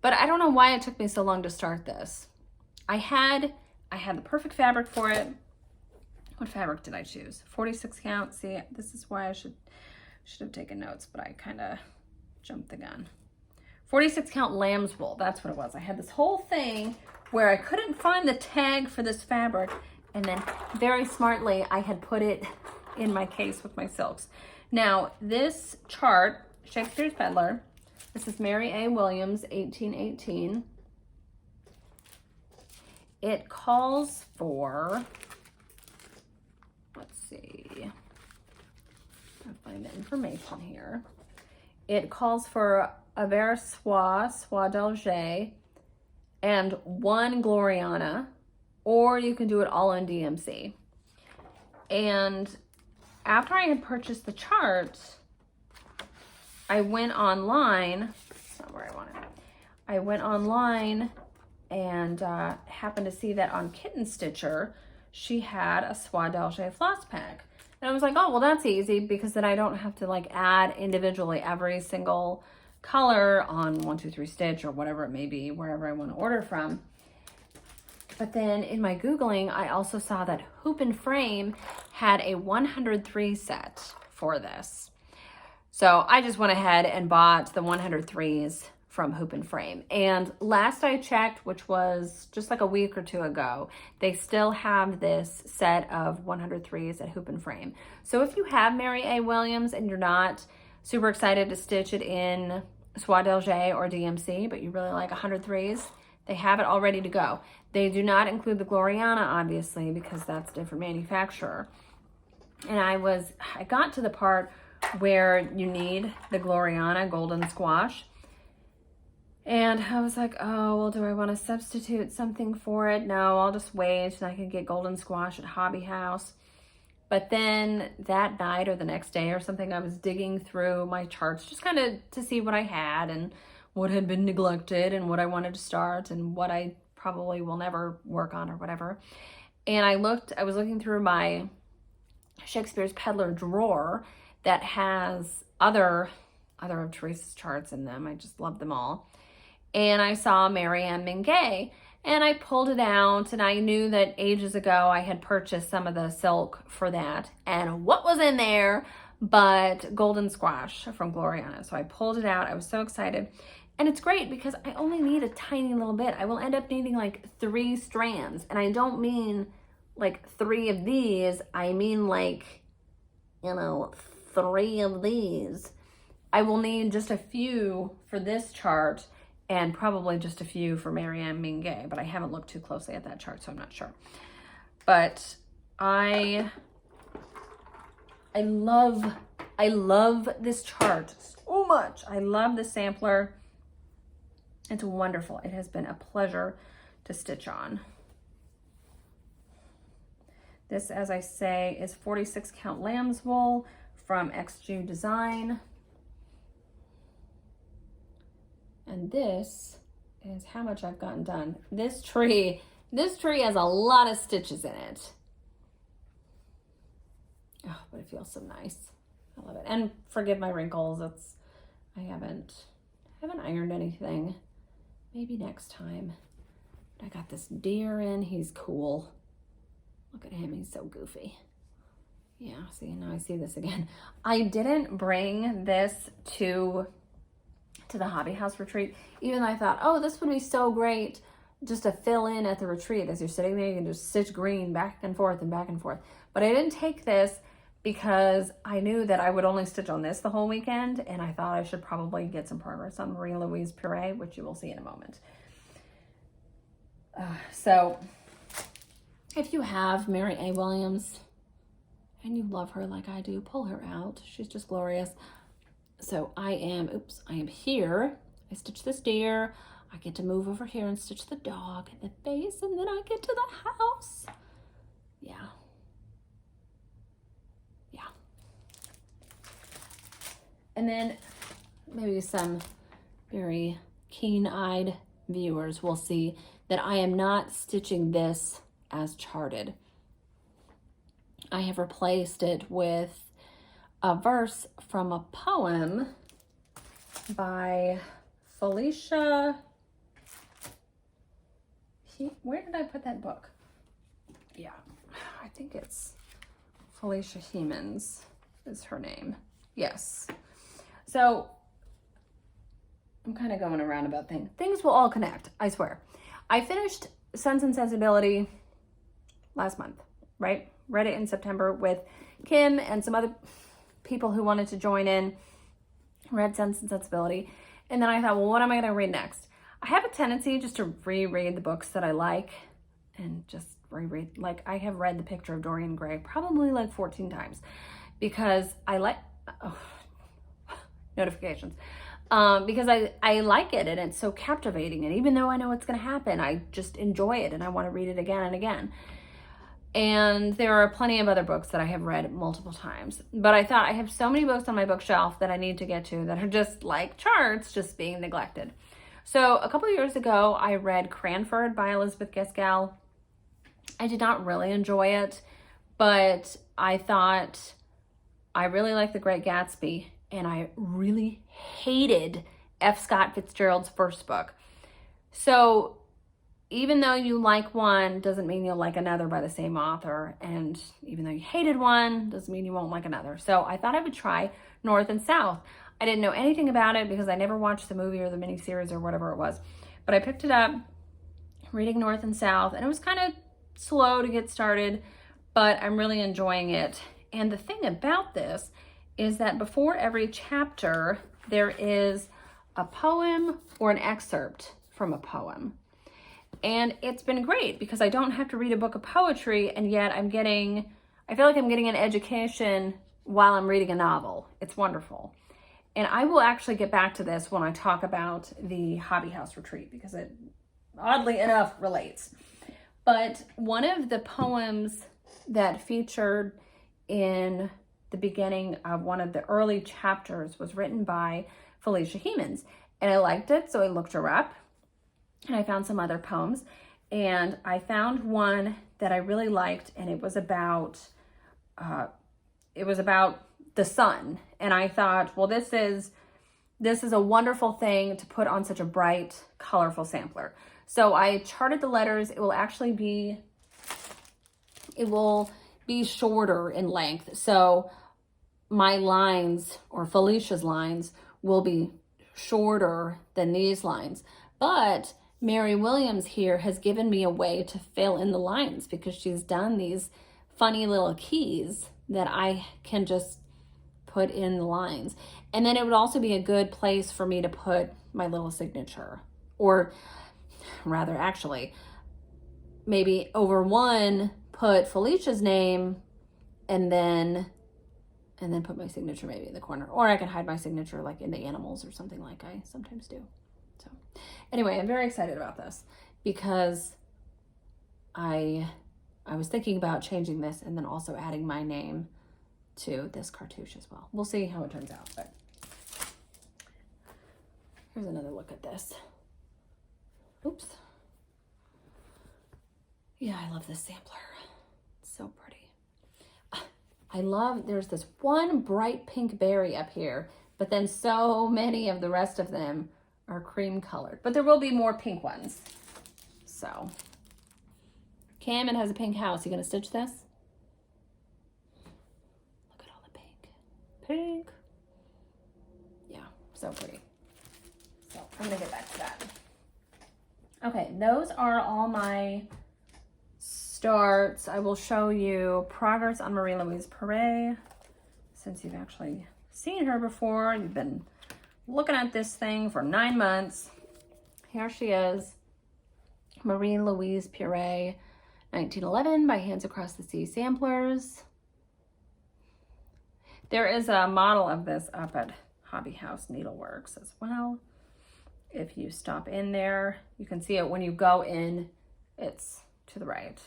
But I don't know why it took me so long to start this. I had the perfect fabric for it. What fabric did I choose? 46 count. See, this is why I should have taken notes, but I kind of jumped the gun. 46 count lamb's wool. That's what it was. I had this whole thing where I couldn't find the tag for this fabric, and then very smartly I had put it in my case with my silks. Now, this chart, Shakespeares Peddler, this is Mary A. Williams, 1818. It calls for, let's see, I'll find the information here. It calls for a Vera Soie d'Alger, and one Gloriana, or you can do it all in DMC. And after I had purchased the chart, I went online. That's not where I want it. I went online and happened to see that on Kitten Stitcher, she had a Soie d'Alger floss pack. And I was like, oh, well, that's easy, because then I don't have to like add individually every single color on 1-2-3 Stitch or whatever it may be, wherever I want to order from. But then in my Googling, I also saw that Hoop and Frame had a 103 set for this. So I just went ahead and bought the 103s from Hoop and Frame. And last I checked, which was just like a week or two ago, they still have this set of 103s at Hoop and Frame. So if you have Mary A. Williams and you're not super excited to stitch it in Soie d'Alger or DMC, but you really like 103s, they have it all ready to go. They do not include the Gloriana, obviously, because that's a different manufacturer. And I got to the part where you need the Gloriana Golden Squash. And I was like, oh, well, do I want to substitute something for it? No, I'll just wait and I can get Golden Squash at Hobby House. But then that night or the next day or something, I was digging through my charts just kind of to see what I had and what had been neglected and what I wanted to start and what I probably will never work on or whatever. And I was looking through my Shakespeares Peddler drawer that has other of Teresa's charts in them. I just love them all. And I saw Marianne Mingay, and I pulled it out, and I knew that ages ago I had purchased some of the silk for that. And what was in there but Golden Squash from Gloriana? So I pulled it out. I was so excited. And it's great because I only need a tiny little bit. I will end up needing like 3 strands. And I don't mean like 3 of these. I mean like, 3 of these. I will need just a few for this chart and probably just a few for Marianne Mingay, but I haven't looked too closely at that chart, so I'm not sure. But I love this chart so much. I love the sampler. It's wonderful. It has been a pleasure to stitch on. This, as I say, is 46 count lamb's wool from XG Design. And this is how much I've gotten done. This tree has a lot of stitches in it. Oh, but it feels so nice. I love it. And forgive my wrinkles. I haven't ironed anything. Maybe next time. I got this deer in. He's cool. Look at him. He's so goofy. Yeah, see, now I see this again. I didn't bring this to the Hobby House retreat, even though I thought, oh, this would be so great just to fill in at the retreat. As you're sitting there, you can just stitch green back and forth and back and forth. But I didn't take this because I knew that I would only stitch on this the whole weekend, and I thought I should probably get some progress on Louise Puree, which you will see in a moment. So if you have Mary A. Williams and you love her like I do, pull her out. She's just glorious. So I am here. I stitch this deer. I get to move over here and stitch the dog and the face, and then I get to the house. Yeah. And then maybe some very keen-eyed viewers will see that I am not stitching this as charted. I have replaced it with a verse from a poem by Felicia. Where did I put that book? Yeah, I think it's Felicia Hemans is her name. Yes. So I'm kind of going a roundabout thing. Things will all connect, I swear. I finished Sense and Sensibility last month, right? Read it in September with Kim and some other people who wanted to join in. Read Sense and Sensibility. And then I thought, well, what am I going to read next? I have a tendency just to reread the books that I like and just reread. Like, I have read The Picture of Dorian Gray probably like 14 times because I like... notifications. Because I like it and it's so captivating. And even though I know what's going to happen, I just enjoy it and I want to read it again and again. And there are plenty of other books that I have read multiple times. But I thought I have so many books on my bookshelf that I need to get to that are just like charts, just being neglected. So a couple years ago, I read Cranford by Elizabeth Gaskell. I did not really enjoy it, but I thought I really liked The Great Gatsby, and I really hated F. Scott Fitzgerald's first book. So even though you like one, doesn't mean you'll like another by the same author. And even though you hated one, doesn't mean you won't like another. So I thought I would try North and South. I didn't know anything about it because I never watched the movie or the miniseries or whatever it was. But I picked it up, reading North and South, and it was kind of slow to get started, but I'm really enjoying it. And the thing about this is that before every chapter, there is a poem or an excerpt from a poem. And it's been great because I don't have to read a book of poetry, and yet I feel like I'm getting an education while I'm reading a novel. It's wonderful. And I will actually get back to this when I talk about the Hobby House retreat because it, oddly enough, relates. But one of the poems that featured in the beginning of one of the early chapters was written by Felicia Hemans. And I liked it, so I looked her up. And I found some other poems. And I found one that I really liked, and it was about the sun. And I thought, well, this is a wonderful thing to put on such a bright, colorful sampler. So I charted the letters. It will be shorter in length. So my lines, or Felicia's lines, will be shorter than these lines. But Mary Williams here has given me a way to fill in the lines because she's done these funny little keys that I can just put in the lines. And then it would also be a good place for me to put my little signature, or rather actually maybe over one put Felicia's name and then put my signature maybe in the corner, or I can hide my signature like in the animals or something like I sometimes do. So anyway, I'm very excited about this because I was thinking about changing this and then also adding my name to this cartouche as well. We'll see how it turns out, but here's another look at this. Oops. Yeah, I love this sampler. It's so pretty. There's this one bright pink berry up here, but then so many of the rest of them are cream colored, but there will be more pink ones. So, Cameron has a pink house. You gonna stitch this? Look at all the pink. Pink. Yeah, so pretty. So I'm gonna get back to that. Okay, those are all my starts. I will show you progress on Marie Louise Puree. Since you've actually seen her before, you've been looking at this thing for 9 months. Here she is, Marie Louise Puree, 1911 by Hands Across the Sea Samplers. There is a model of this up at Hobby House Needleworks as well. If you stop in there, you can see it when you go in, it's to the right.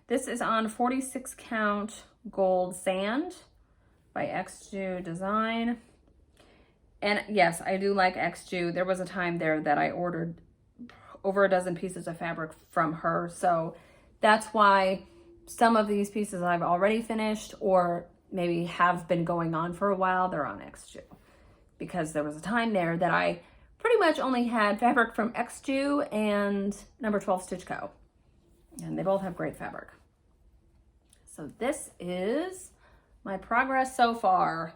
This is on 46 count gold sand by XJU Design. And yes, I do like XJU. There was a time there that I ordered over a dozen pieces of fabric from her. So that's why some of these pieces I've already finished or maybe have been going on for a while, they're on XJU. Because there was a time there that I pretty much only had fabric from XJU and number 12 Stitch Co. And they both have great fabric. So this is my progress so far.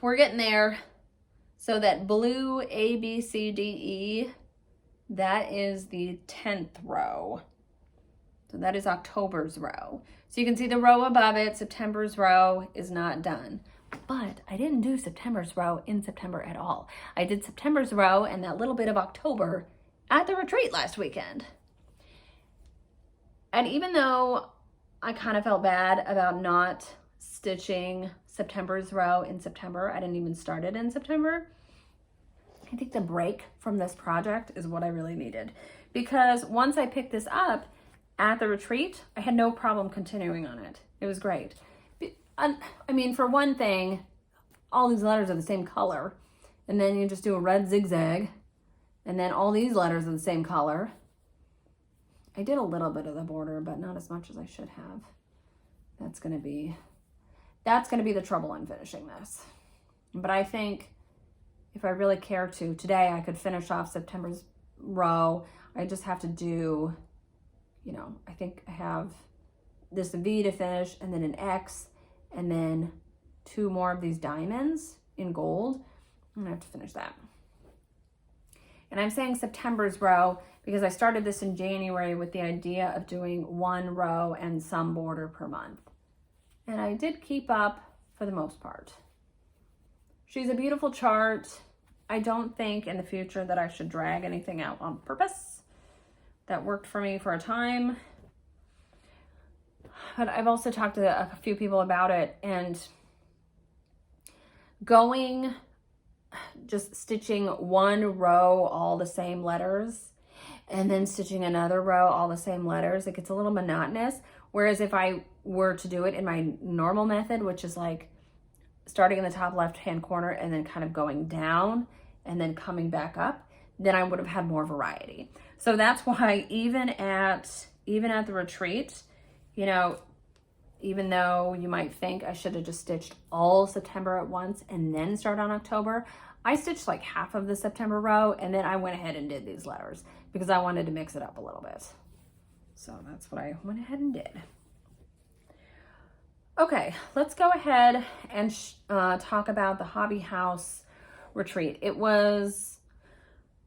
We're getting there. So that blue A, B, C, D, E, that is the 10th row. So that is October's row. So you can see the row above it, September's row is not done. But I didn't do September's row in September at all. I did September's row and that little bit of October at the retreat last weekend. And even though I kind of felt bad about not stitching September's row in September, I didn't even start it in September, I think the break from this project is what I really needed. Because once I picked this up at the retreat, I had no problem continuing on it. It was great. I mean, for one thing, all these letters are the same color. And then you just do a red zigzag. And then all these letters are the same color. I did a little bit of the border, but not as much as I should have. That's gonna be the trouble in finishing this. But I think if I really care to, today I could finish off September's row. I just have to do, you know, I think I have this V to finish, and then an X, and then 2 more of these diamonds in gold. I'm gonna have to finish that. And I'm saying September's row because I started this in January with the idea of doing 1 row and some border per month. And I did keep up for the most part. She's a beautiful chart. I don't think in the future that I should drag anything out on purpose. That worked for me for a time. But I've also talked to a few people about it, and just stitching 1 row all the same letters and then stitching another row all the same letters, it gets a little monotonous. Whereas if I were to do it in my normal method, which is like starting in the top left hand corner and then kind of going down and then coming back up, then I would have had more variety. So that's why even at the retreat, you know, even though you might think I should have just stitched all September at once and then start on October, I stitched like half of the September row, and then I went ahead and did these letters because I wanted to mix it up a little bit. So that's what I went ahead and did. Okay, let's go ahead and talk about the Hobby House retreat. It was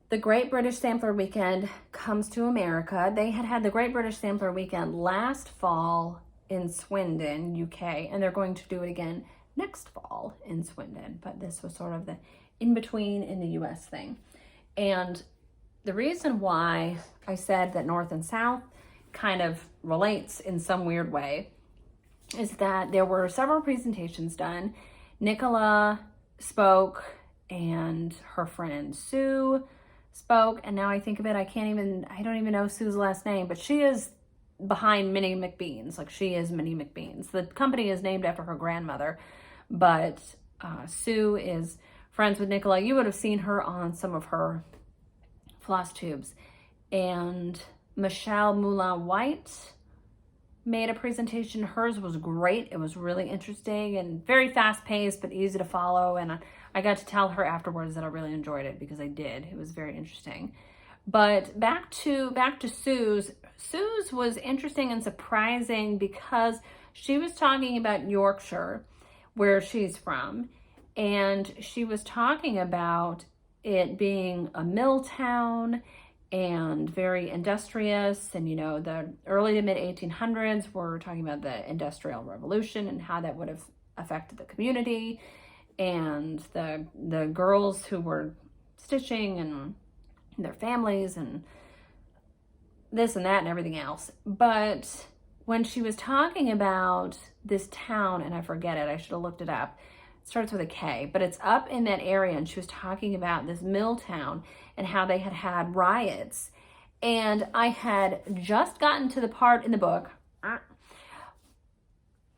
the Great British Sampler Weekend comes to America. They had the Great British Sampler Weekend last fall in Swindon, UK, and they're going to do it again next fall in Swindon, but this was sort of the in-between in the US thing. And the reason why I said that North and South kind of relates in some weird way is that there were several presentations done. Nicola spoke and her friend Sue spoke, and now I think of it, I don't even know Sue's last name, but she is behind Minnie McBeans. Like, she is Minnie McBeans. The company is named after her grandmother, but Sue is friends with Nicola. You would have seen her on some of her floss tubes. And Michelle Moulin-White made a presentation. Hers was great. It was really interesting and very fast-paced, but easy to follow. And I got to tell her afterwards that I really enjoyed it, because I did. It was very interesting. But back to Sue's. Sue's was interesting and surprising because she was talking about Yorkshire, where she's from, and she was talking about it being a mill town and very industrious, and, you know, the early to mid 1800s, we're talking about the Industrial Revolution and how that would have affected the community, and the girls who were stitching and their families and this and that and everything else. But when she was talking about this town, and I forget it, I should have looked it up. It starts with a K, but it's up in that area, and she was talking about this mill town and how they had riots. And I had just gotten to the part in the book.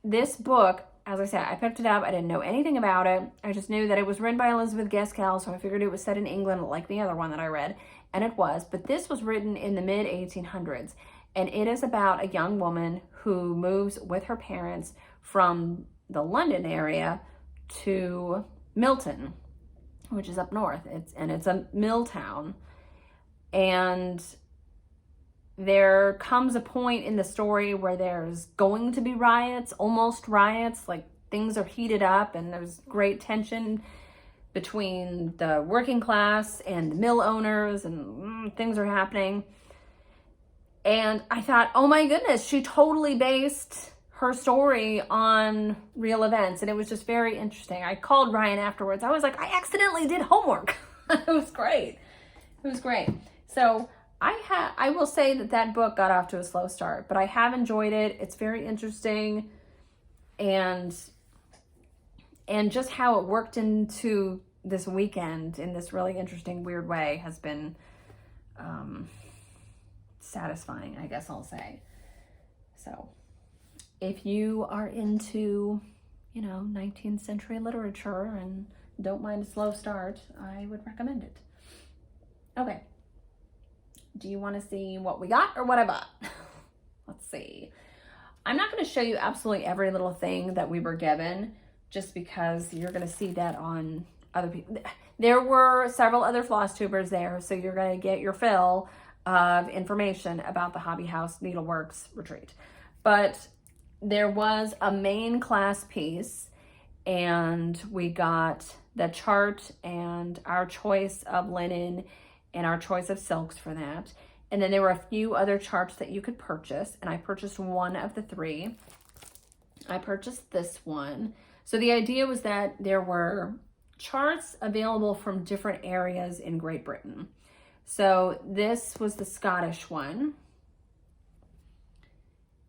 This book, as I said, I picked it up. I didn't know anything about it. I just knew that it was written by Elizabeth Gaskell, so I figured it was set in England like the other one that I read, and it was. But this was written in the mid 1800s, and it is about a young woman who moves with her parents from the London area to Milton, which is up north. It's a mill town, and there comes a point in the story where there's going to be riots, almost riots, like things are heated up, and there's great tension between the working class and the mill owners, and things are happening. And I thought, oh my goodness, she totally based her story on real events, and it was just very interesting. I called Ryan afterwards. I was like, I accidentally did homework. It was great. It was great. So I will say that book got off to a slow start, but I have enjoyed it. It's very interesting, and just how it worked into this weekend in this really interesting, weird way has been satisfying, I guess I'll say. So if you are into you know, 19th century literature and don't mind a slow start, I would recommend it. Okay. Do you want to see what we got or what I bought? Let's see. I'm not going to show you absolutely every little thing that we were given, just because you're going to see that on other people. There were several other floss tubers there, so you're going to get your fill of information about the Hobby House Needleworks retreat. But there was a main class piece, and we got the chart and our choice of linen and our choice of silks for that. And then there were a few other charts that you could purchase, and I purchased one of the three. I purchased this one. So the idea was that there were charts available from different areas in Great Britain. So this was the Scottish one.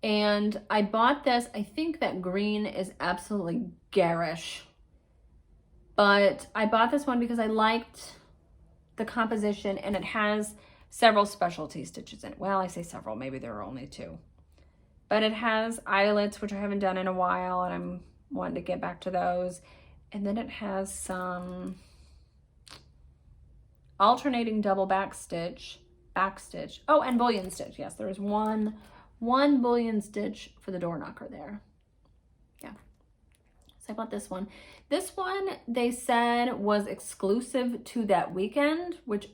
And I bought this. I think that green is absolutely garish. But I bought this one because I liked the composition, and it has several specialty stitches in it. Well, I say several, maybe there are only two. But it has eyelets, which I haven't done in a while, and I'm wanting to get back to those. And then it has some alternating double back stitch. Oh, and bullion stitch. Yes, there's one bullion stitch for the door knocker there. Yeah. So I bought this one. This one, they said, was exclusive to that weekend, which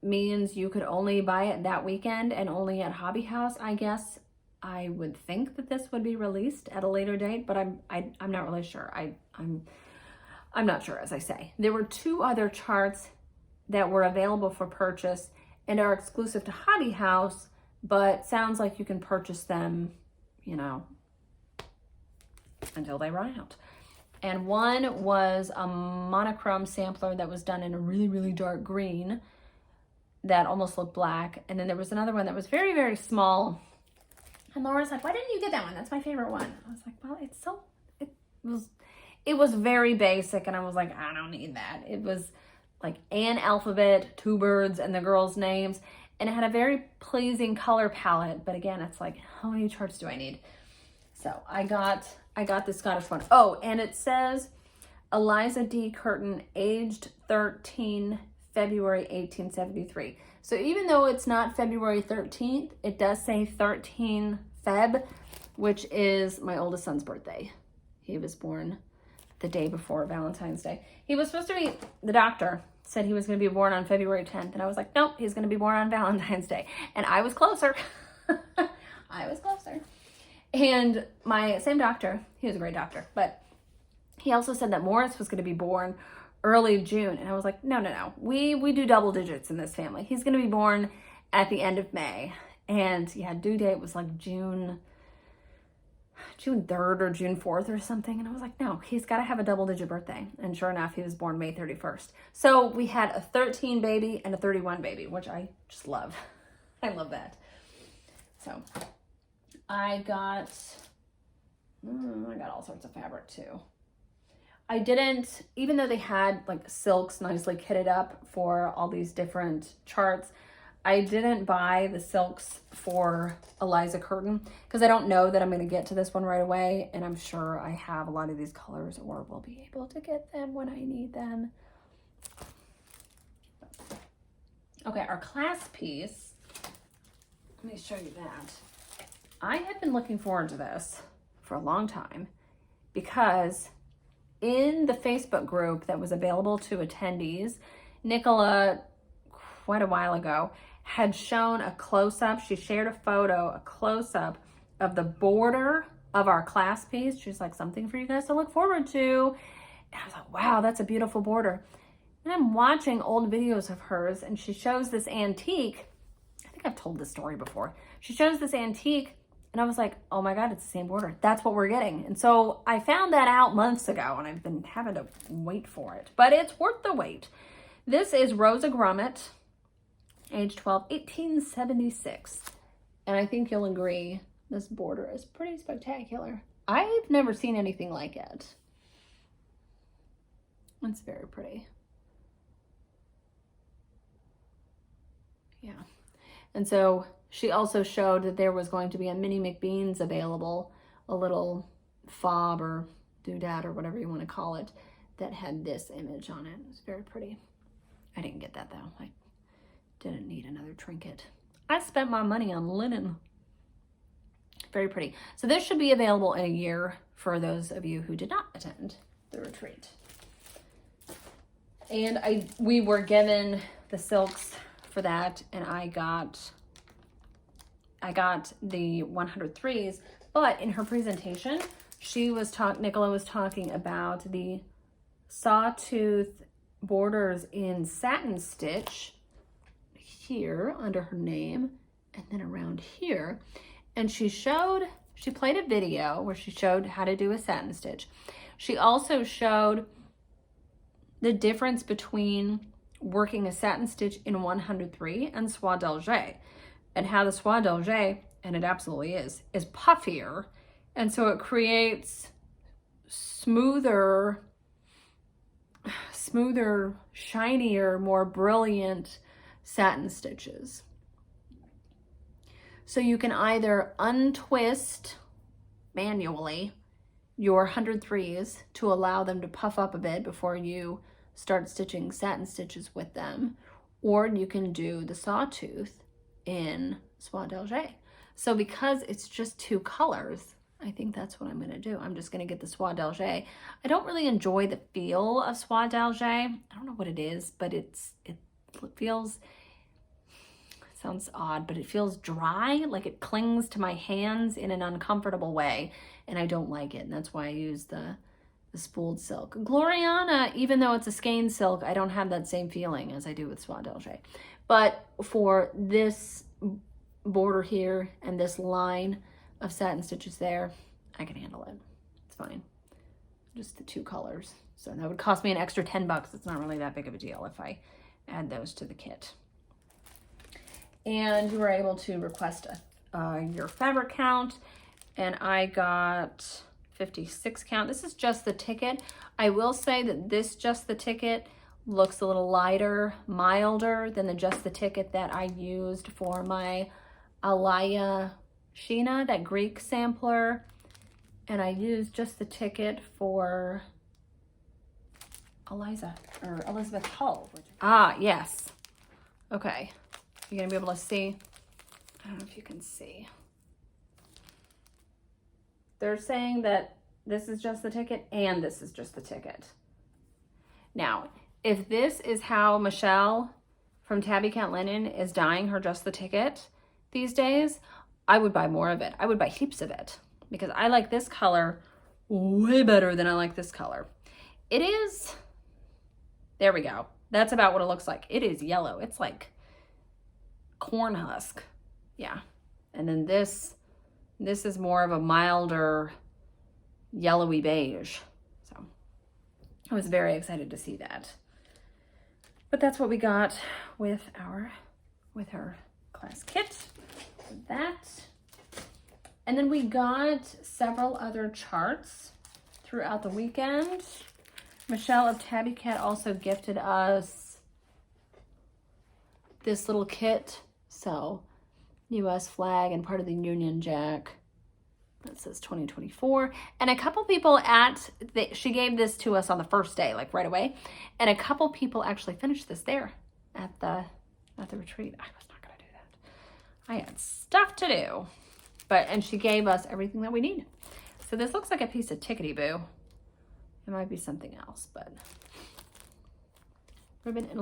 means you could only buy it that weekend and only at Hobby House. I guess I would think that this would be released at a later date, but I'm not really sure. I'm not sure, as I say. There were two other charts that were available for purchase and are exclusive to Hobby House, but sounds like you can purchase them, you know, until they run out. And one was a monochrome sampler that was done in a really, really dark green that almost looked black. And then there was another one that was very, very small. And Laura's like, why didn't you get that one? That's my favorite one. I was like, well, it was very basic. And I was like, I don't need that. It was like an alphabet, two birds, and the girls' names. And it had a very pleasing color palette. But again, it's like, how many charts do I need? So I got the Scottish one. Oh, and it says Eliza D. Curtin, aged 13, February 1873. So even though it's not February 13th, it does say 13 Feb, which is my oldest son's birthday. He was born the day before Valentine's Day. He was supposed to be, the doctor said he was going to be born on February 10th. And I was like, nope, he's going to be born on Valentine's Day. And I was closer. I was closer. And my same doctor, he was a great doctor, but he also said that Morris was going to be born early June. And I was like, no. We do double digits in this family. He's going to be born at the end of May. And yeah, due date was like June 3rd or June 4th or something. And I was like, no, he's got to have a double digit birthday. And sure enough, he was born May 31st. So we had a 13 baby and a 31 baby, which I just love. I love that. So I got all sorts of fabric too. I didn't, even though they had like silks nicely kitted up for all these different charts, I didn't buy the silks for Eliza Curtin because I don't know that I'm going to get to this one right away. And I'm sure I have a lot of these colors or will be able to get them when I need them. Okay, our class piece. Let me show you that. I have been looking forward to this for a long time because in the Facebook group that was available to attendees, Nicola, quite a while ago, had shown a close-up. She shared a photo, a close-up of the border of our class piece. She's like, something for you guys to look forward to. And I was like, wow, that's a beautiful border. And I'm watching old videos of hers, and she shows this antique. I think I've told this story before. She shows this antique, and I was like, oh my God, it's the same border. That's what we're getting. And so I found that out months ago, and I've been having to wait for it. But it's worth the wait. This is Rosa Grummet, age 12, 1876. And I think you'll agree, this border is pretty spectacular. I've never seen anything like it. It's very pretty. Yeah. And so she also showed that there was going to be a mini McBean's available, a little fob or doodad or whatever you want to call it that had this image on it. It was very pretty. I didn't get that though. I didn't need another trinket. I spent my money on linen. Very pretty. So this should be available in a year for those of you who did not attend the retreat. And we were given the silks for that, and I got the 103s, but in her presentation, Nicola was talking about the sawtooth borders in satin stitch here under her name, and then around here. And she played a video where she showed how to do a satin stitch. She also showed the difference between working a satin stitch in 103 and soie d'Alger, and how the soie d'Alger, and it absolutely is puffier, and so it creates smoother, shinier, more brilliant satin stitches. So you can either untwist manually your 103s to allow them to puff up a bit before you start stitching satin stitches with them, or you can do the sawtooth in soie d'Alger. So because it's just two colors, I think that's what I'm going to do. I'm just going to get the soie d'Alger. I don't really enjoy the feel of soie d'Alger. I don't know what it is, but it feels, sounds odd, but it feels dry, like it clings to my hands in an uncomfortable way, and I don't like it, and that's why I use the spooled silk. Gloriana, even though it's a skein silk, I don't have that same feeling as I do with soie d'Alger. But for this border here and this line of satin stitches there, I can handle it. It's fine. Just the two colors. So that would cost me an extra $10. It's not really that big of a deal if I add those to the kit. And you were able to request your fabric count, and I got 56 count. This is just the ticket. I will say that this just the ticket looks a little lighter, milder than the just the ticket that I used for my Alaya Sheena, that Greek sampler. And I used just the ticket for Elizabeth Hull. Ah, yes. Okay. You're gonna be able to see. I don't know if you can see. They're saying that this is just the ticket and this is just the ticket. Now, if this is how Michelle from Tabby Cat Linen is dyeing her just the ticket these days, I would buy more of it. I would buy heaps of it because I like this color way better than I like this color. It is, there we go. That's about what it looks like. It is yellow. It's like corn husk. Yeah. And then this is more of a milder yellowy beige. So I was very excited to see that. But that's what we got with our class kit. That. And then we got several other charts throughout the weekend. Michelle of Tabby Cat also gifted us this little kit. So US flag and part of the Union Jack. That says 2024. And a couple people she gave this to us on the first day, like right away. And a couple people actually finished this there at the retreat. I was not gonna do that. I had stuff to do. And she gave us everything that we need. So this looks like a piece of tickety-boo. It might be something else, but ribbon and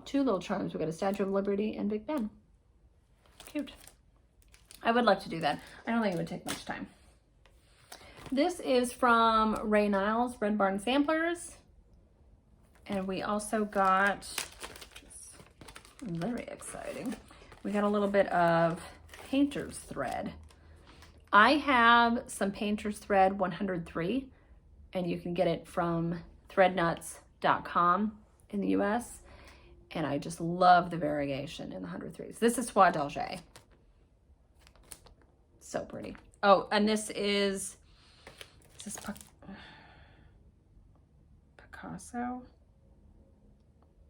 two little charms. We got a Statue of Liberty and Big Ben. Cute. I would like to do that. I don't think it would take much time. This is from Ray Niles, Red Barn Samplers. And we also got, very exciting, we got a little bit of painter's thread. I have some painter's thread 103, and you can get it from threadnuts.com in the US. And I just love the variation in the 103s. This is Soie d'Alger. So pretty. Oh, and this is Picasso?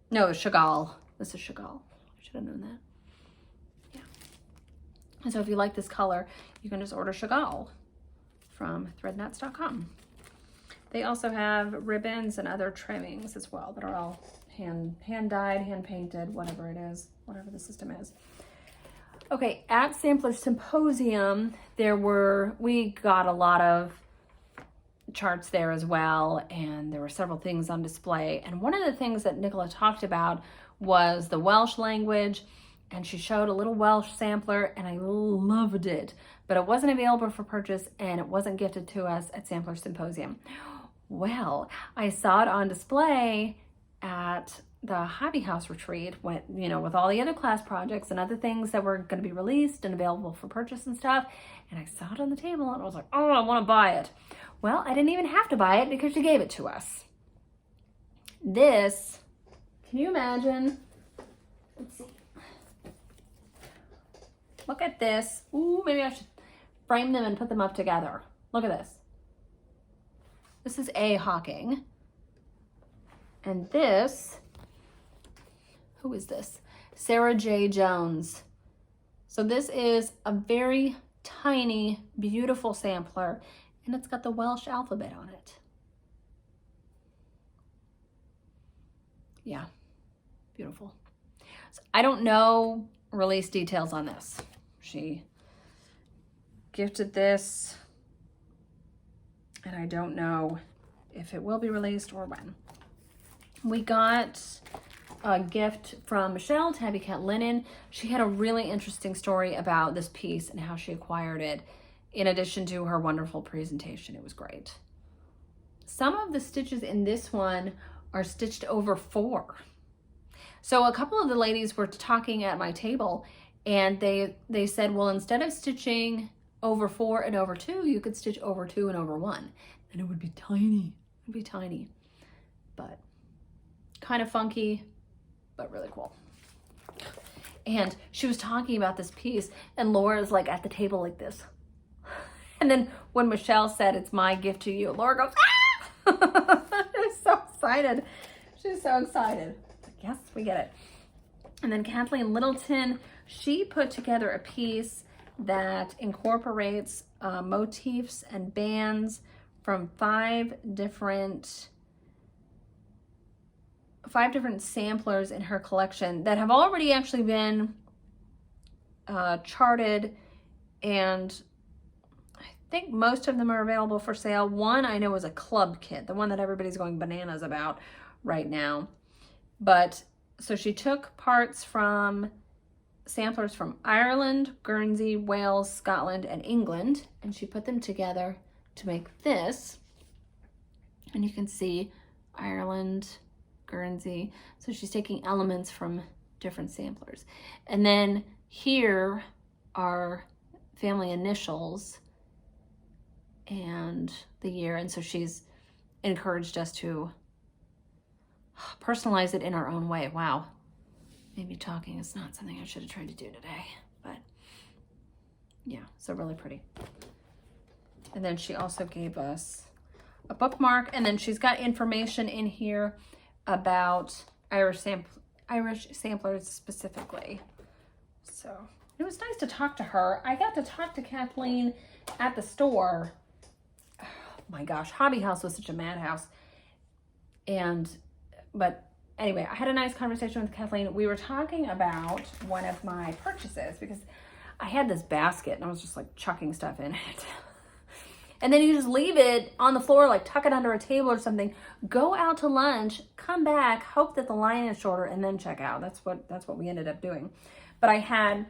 No, Chagall. This is Chagall. I should have known that. Yeah. And so if you like this color, you can just order Chagall from threadnuts.com. They also have ribbons and other trimmings as well that are all hand dyed, hand painted, whatever it is, whatever the system is. Okay, at Sampler Symposium, we got a lot of charts there as well, and there were several things on display. And one of the things that Nicola talked about was the Welsh language, and she showed a little Welsh sampler, and I loved it, but it wasn't available for purchase, and it wasn't gifted to us at Sampler Symposium. Well, I saw it on display at the Hobby House retreat, with all the other class projects and other things that were going to be released and available for purchase and stuff. And I saw it on the table and I was like, oh, I want to buy it. Well, I didn't even have to buy it because she gave it to us. This, can you imagine? Let's see. Look at this. Ooh, maybe I should frame them and put them up together. Look at this. This is A. Hawking. And this, who is this? Sarah J. Jones. So this is a very tiny, beautiful sampler, and it's got the Welsh alphabet on it. Yeah, beautiful. So I don't know release details on this. She gifted this, and I don't know if it will be released or when. We got a gift from Michelle, Tabby Cat Linen. She had a really interesting story about this piece and how she acquired it, in addition to her wonderful presentation. It was great. Some of the stitches in this one are stitched over 4. So a couple of the ladies were talking at my table, and they said, well, instead of stitching over 4 and over 2, you could stitch over 2 and over 1, and it would be tiny. It would be tiny, but kind of funky, but really cool. And she was talking about this piece, and Laura's like at the table like this. And then when Michelle said, it's my gift to you, Laura goes, ah! She's so excited. She's so excited. Yes, we get it. And then Kathleen Littleton, she put together a piece that incorporates motifs and bands from 5 different samplers in her collection that have already actually been charted, and I think most of them are available for sale. One I know is a club kit, the one that everybody's going bananas about right now. But so she took parts from samplers from Ireland, Guernsey, Wales, Scotland, and England, and she put them together to make this. And you can see Ireland, Guernsey. So she's taking elements from different samplers. And then here are family initials and the year. And so she's encouraged us to personalize it in our own way. Wow. Maybe talking is not something I should have tried to do today, but yeah, so really pretty. And then she also gave us a bookmark, and then she's got information in here about Irish samplers specifically. So it was nice to talk to her. I got to talk to Kathleen at the store. Oh my gosh, Hobby House was such a madhouse. But anyway, I had a nice conversation with Kathleen. We were talking about one of my purchases because I had this basket and I was just like chucking stuff in it. And then you just leave it on the floor, like tuck it under a table or something, go out to lunch, come back, hope that the line is shorter, and then check out. That's what we ended up doing. But I had,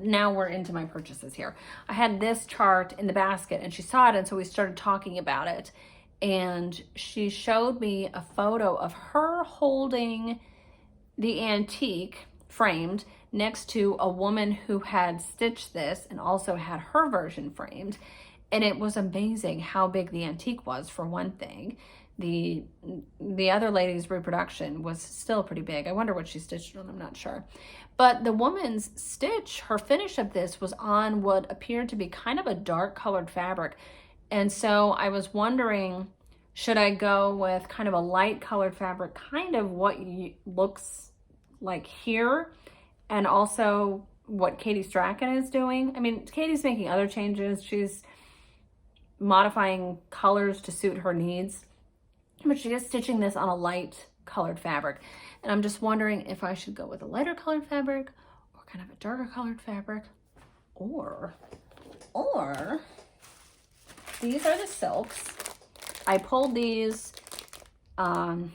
now we're into my purchases here. I had this chart in the basket and she saw it, and so we started talking about it. And she showed me a photo of her holding the antique framed next to a woman who had stitched this and also had her version framed. And it was amazing how big the antique was, for one thing. The other lady's reproduction was still pretty big. I wonder what she stitched on, I'm not sure. But the woman's stitch, her finish of this was on what appeared to be kind of a dark colored fabric. And so I was wondering, should I go with kind of a light colored fabric, kind of what looks like here, and also what Katie Strachan is doing? I mean, Katie's making other changes. She's modifying colors to suit her needs, but she is stitching this on a light colored fabric. And I'm just wondering if I should go with a lighter colored fabric or kind of a darker colored fabric, or these are the silks. I pulled these. I'm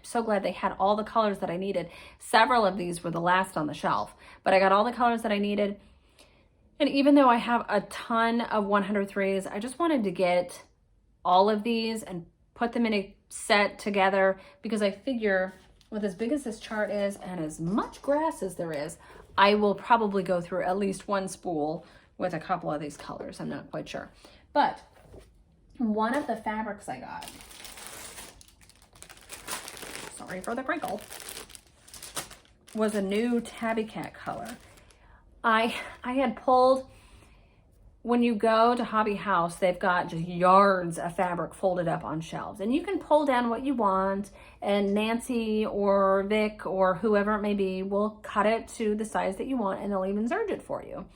so glad they had all the colors that I needed. Several of these were the last on the shelf, but I got all the colors that I needed. And even though I have a ton of 103s, I just wanted to get all of these and put them in a set together, because I figure with as big as this chart is and as much grass as there is, I will probably go through at least one spool with a couple of these colors. I'm not quite sure. But one of the fabrics I got, sorry for the crinkle, was a new Tabby Cat color. I had pulled, when you go to Hobby House, they've got just yards of fabric folded up on shelves, and you can pull down what you want, and Nancy or Vic or whoever it may be will cut it to the size that you want, and they'll even serge it for you.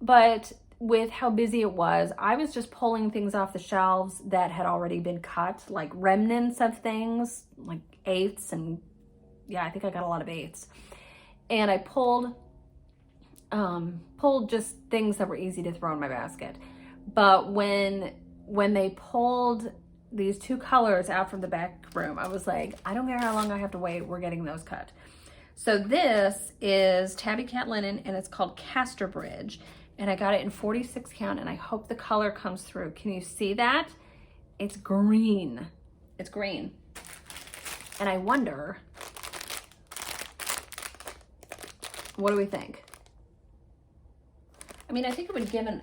But with how busy it was, I was just pulling things off the shelves that had already been cut, like remnants of things, like 8s, and yeah, I think I got a lot of 8s. And I pulled just things that were easy to throw in my basket. But when they pulled these 2 colors out from the back room, I was like, I don't care how long I have to wait, we're getting those cut. So this is Tabby Cat linen, and it's called Castor Bridge. And I got it in 46 count, and I hope the color comes through. Can you see that? It's green. It's green. And I wonder, what do we think? I mean, I think it would give an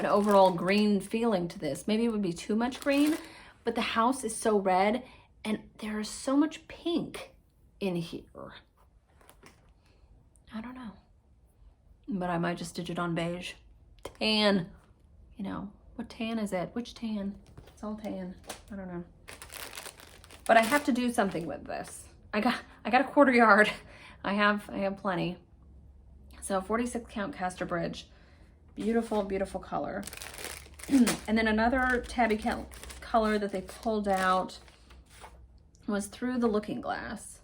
overall green feeling to this. Maybe it would be too much green, but the house is so red and there is so much pink in here. I don't know, but I might just stitch it on beige. Tan, what tan is it? Which tan? It's all tan. I don't know. But I have to do something with this. I got a quarter yard. I have plenty. So 46 count Castor Bridge. Beautiful, beautiful color. And then another Tabby Cat color that they pulled out was Through the Looking Glass.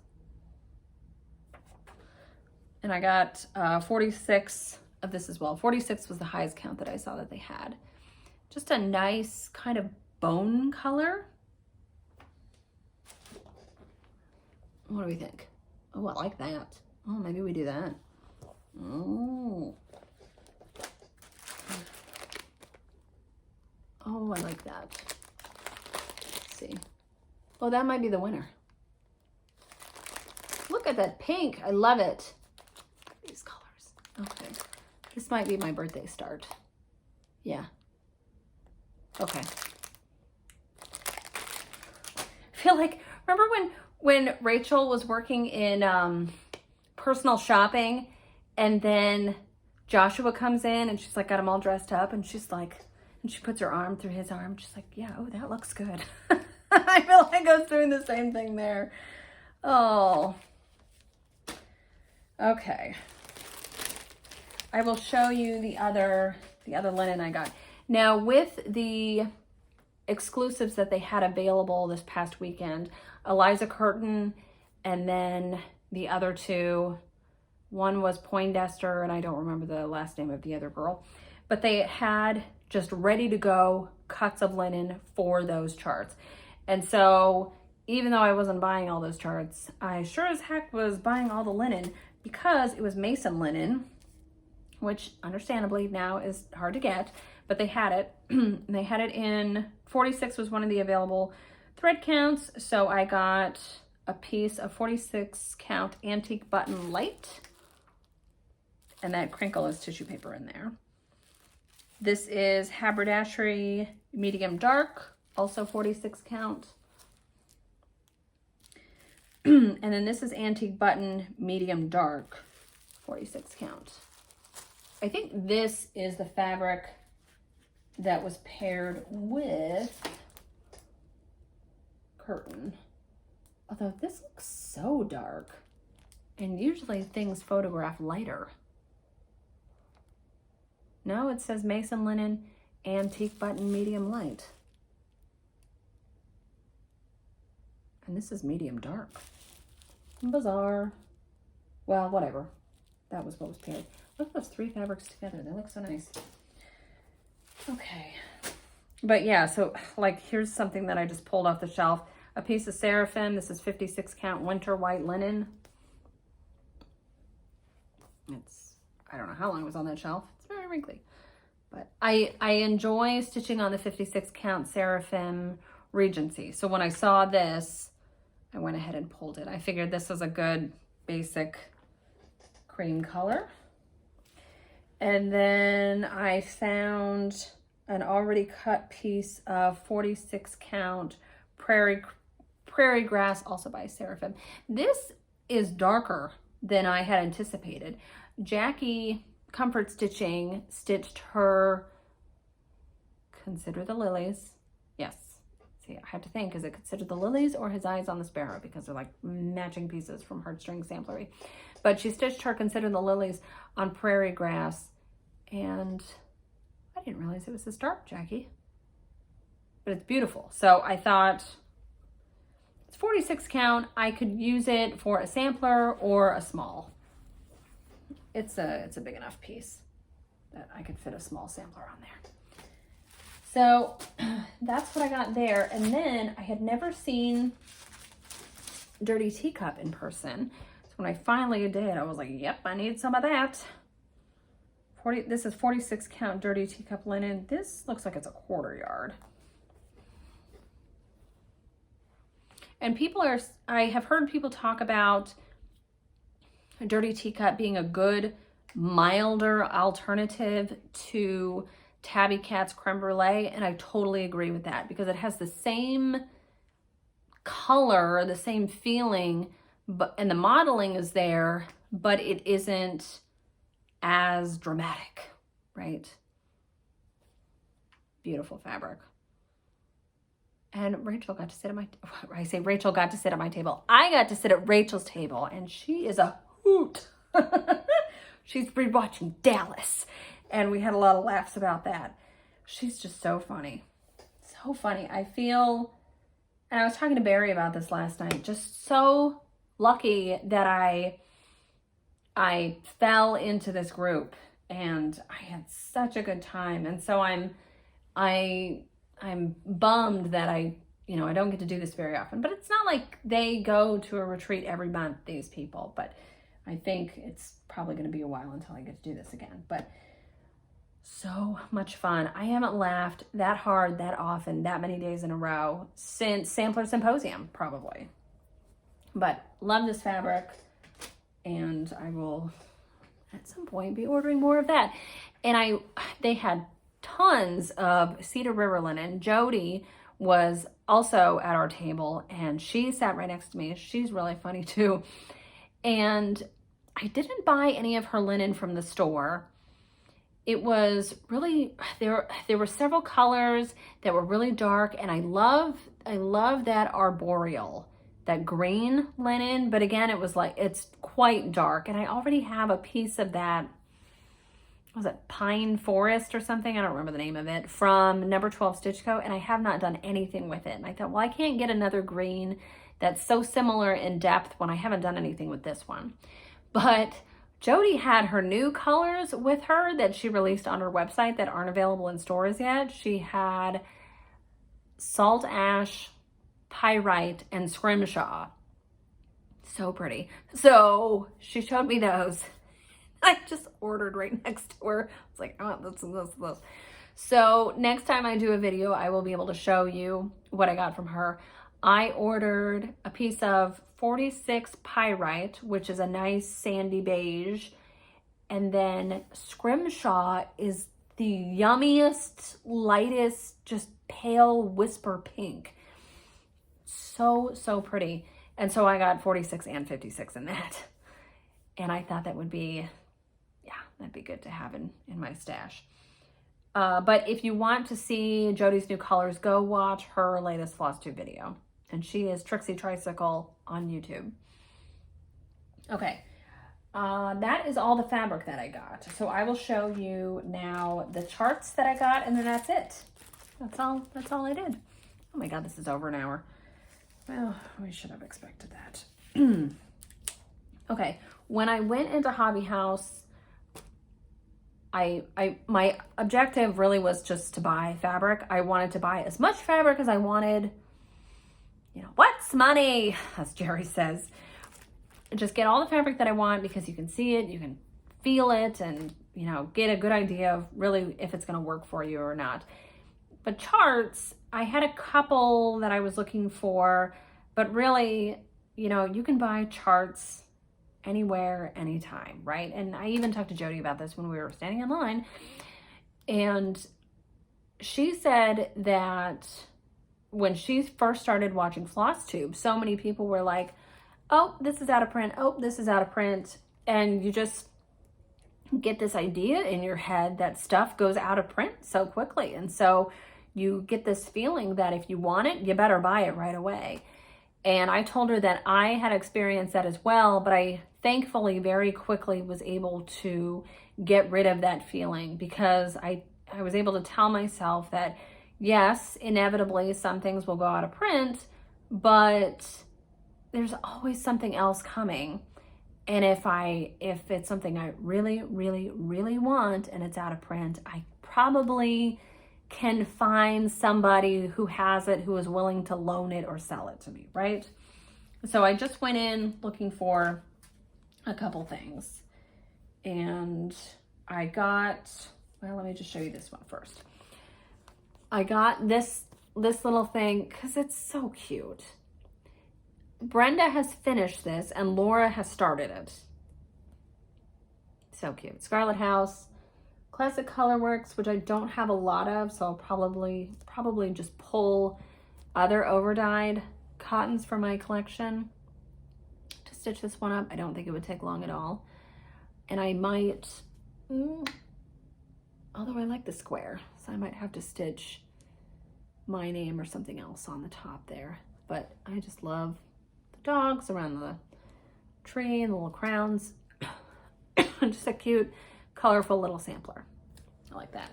And I got 46 of this as well. 46 was the highest count that I saw that they had. Just a nice kind of bone color. What do we think? Oh, I like that. Oh, maybe we do that. Oh. Oh, I like that. Let's see. Oh, that might be the winner. Look at that pink. I love it. These colors. Okay. This might be my birthday start. Yeah. Okay. I feel like, remember when Rachel was working in personal shopping, and then Joshua comes in and she's like got him all dressed up, and she's like, and she puts her arm through his arm. She's like, yeah, oh, that looks good. I feel like I was doing the same thing there. Oh. Okay. I will show you the other linen I got. Now, with the exclusives that they had available this past weekend, Eliza Curtin, and then the other 2, one was Poindexter, and I don't remember the last name of the other girl, but they had just ready to go cuts of linen for those charts. And so even though I wasn't buying all those charts, I sure as heck was buying all the linen, because it was Mason linen, which understandably now is hard to get, but they had it. They had it in 46 was one of the available thread counts. So I got a piece of 46 count antique button light, and that crinkle is tissue paper in there. This is haberdashery medium dark, also 46 count. And then this is antique button medium dark, 46 count. I think this is the fabric that was paired with Curtain. Although this looks so dark, and usually things photograph lighter. No, it says Mason Linen, Antique Button, Medium Light. And this is medium dark. Bizarre. Well, whatever. That was what was paired. Look at those 3 fabrics together. They look so nice. Okay. But yeah, so like here's something that I just pulled off the shelf. A piece of Seraphim. This is 56 count winter white linen. It's, I don't know how long it was on that shelf. It's very wrinkly. But I enjoy stitching on the 56 count Seraphim Regency. So when I saw this, I went ahead and pulled it. I figured this was a good basic cream color. And then I found an already cut piece of 46 count prairie grass, also by Seraphim. This is darker than I had anticipated. Jackie Comfort Stitching stitched her Consider the Lilies. Yes. See, I have to think, is it Consider the Lilies or His Eyes on the Sparrow? Because they're like matching pieces from Heartstring Samplery. But she stitched her Consider the Lilies on prairie grass. And I didn't realize it was this dark, Jackie. But it's beautiful. So I thought, it's 46 count. I could use it for a sampler or a small. It's a big enough piece that I could fit a small sampler on there. So that's what I got there. And then I had never seen Dirty Teacup in person. So when I finally did, I was like, yep, I need some of that. This is 46 count Dirty Teacup linen. This looks like it's a 1/4 yard. And I have heard people talk about Dirty Teacup being a good, milder alternative to Tabby Cat's Creme Brulee, and I totally agree with that because it has the same color, the same feeling, and the modeling is there, but it isn't as dramatic, right? Beautiful fabric. And Rachel got to sit at Rachel got to sit at my table. I got to sit at Rachel's table, and she is a hoot. She's been watching Dallas, and we had a lot of laughs about that. She's just so funny. So funny. I feel, and I was talking to Barry about this last night, just so lucky that I fell into this group, and I had such a good time. And so I'm bummed that I don't get to do this very often, but it's not like they go to a retreat every month, these people, but I think it's probably going to be a while until I get to do this again. But so much fun. I haven't laughed that hard, that often, that many days in a row since Sampler Symposium, probably. But love this fabric, and I will at some point be ordering more of that. And they had tons of Cedar River linen. Jody was also at our table, and she sat right next to me. She's really funny too. And I didn't buy any of her linen from the store. It was really, there were several colors that were really dark, and I love that arboreal, that green linen, but again, it was like, it's quite dark, and I already have a piece of that, was it Pine Forest or something? I don't remember the name of it, from number 12 Stitch Co., and I have not done anything with it. And I thought, well, I can't get another green that's so similar in depth when I haven't done anything with this one. But Jody had her new colors with her that she released on her website that aren't available in stores yet. She had Salt Ash, Pyrite, and Scrimshaw. So pretty. So she showed me those. I just ordered right next to her. I was like, oh, this. So next time I do a video, I will be able to show you what I got from her. I ordered a piece of 46 Pyrite, which is a nice sandy beige. And then Scrimshaw is the yummiest, lightest, just pale whisper pink. So, so pretty. And so I got 46 and 56 in that. And I thought that would be, that'd be good to have in my stash. But if you want to see Jody's new colors, go watch her latest Flosstube video. And she is Trixie Tricycle on YouTube. Okay. that is all the fabric that I got. So I will show you now the charts that I got, and then that's it. That's all I did. Oh my God, this is over an hour. Well, we should have expected that. Okay, when I went into Hobby House, my objective really was just to buy fabric. I wanted to buy as much fabric as I wanted. You know, what's money, as Jerry says. Just get all the fabric that I want because you can see it, you can feel it, and, you know, get a good idea of really if it's going to work for you or not. But charts, I had a couple that I was looking for, but really, you know, you can buy charts anywhere, anytime, right? And I even talked to Jody about this when we were standing in line, and she said that when she first started watching Flosstube, so many people were like, oh, this is out of print. Oh, this is out of print. And you just get this idea in your head that stuff goes out of print so quickly. And so you get this feeling that if you want it, you better buy it right away. And I told her that I had experienced that as well, but I thankfully very quickly was able to get rid of that feeling because I was able to tell myself that, yes, inevitably some things will go out of print, but there's always something else coming. And if it's something I really, really, really want and it's out of print, I probably can find somebody who has it, who is willing to loan it or sell it to me, right? So I just went in looking for a couple things. And I got, well, let me just show you this one first. I got this little thing because it's so cute. Brenda has finished this and Laura has started it. So cute. Scarlet House, Classic Colorworks, which I don't have a lot of, so I'll probably just pull other overdyed cottons from my collection to stitch this one up. I don't think it would take long at all. And I might, although I like the square, so I might have to stitch my name or something else on the top there. But I just love dogs around the tree and the little crowns. Just a cute, colorful little sampler. I like that.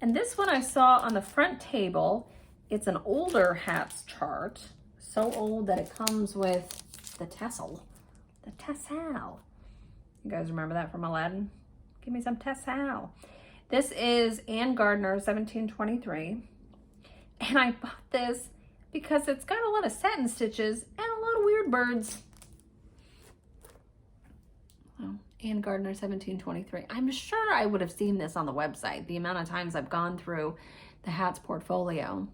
And this one I saw on the front table. It's an older hats chart. So old that it comes with the tassel. The tassel. You guys remember that from Aladdin? Give me some tassel. This is Anne Gardner, 1723. And I bought this because it's got a lot of satin stitches and a lot of weird birds. Oh, Anne Gardner, 1723. I'm sure I would have seen this on the website, the amount of times I've gone through the hats portfolio,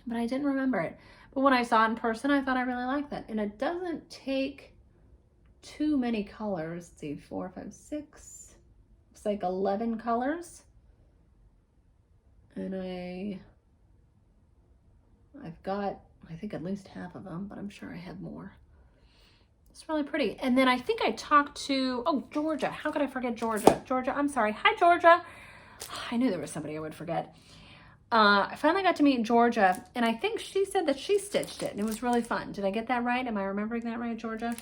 but I didn't remember it. But when I saw it in person, I thought I really liked that. And it doesn't take too many colors. Let's see, 4, 5, 6. It's like 11 colors. And I've got, I think, at least half of them, but I'm sure I have more. It's really pretty. And then I think I talked to, oh, Georgia. How could I forget Georgia? Georgia, I'm sorry. Hi, Georgia. I knew there was somebody I would forget. I finally got to meet Georgia, and I think she said that she stitched it, and it was really fun. Did I get that right? Am I remembering that right, Georgia?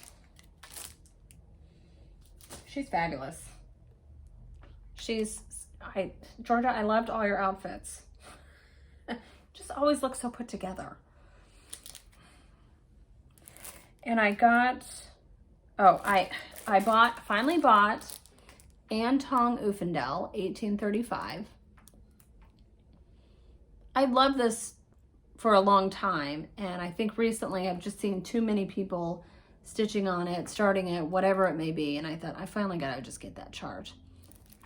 She's fabulous. Georgia, I loved all your outfits. Just always look so put together. And I got, I finally bought Anne Tong Ufendel, 1835. I love this for a long time, and I think recently I've just seen too many people stitching on it, starting it, whatever it may be, and I thought I finally gotta just get that chart.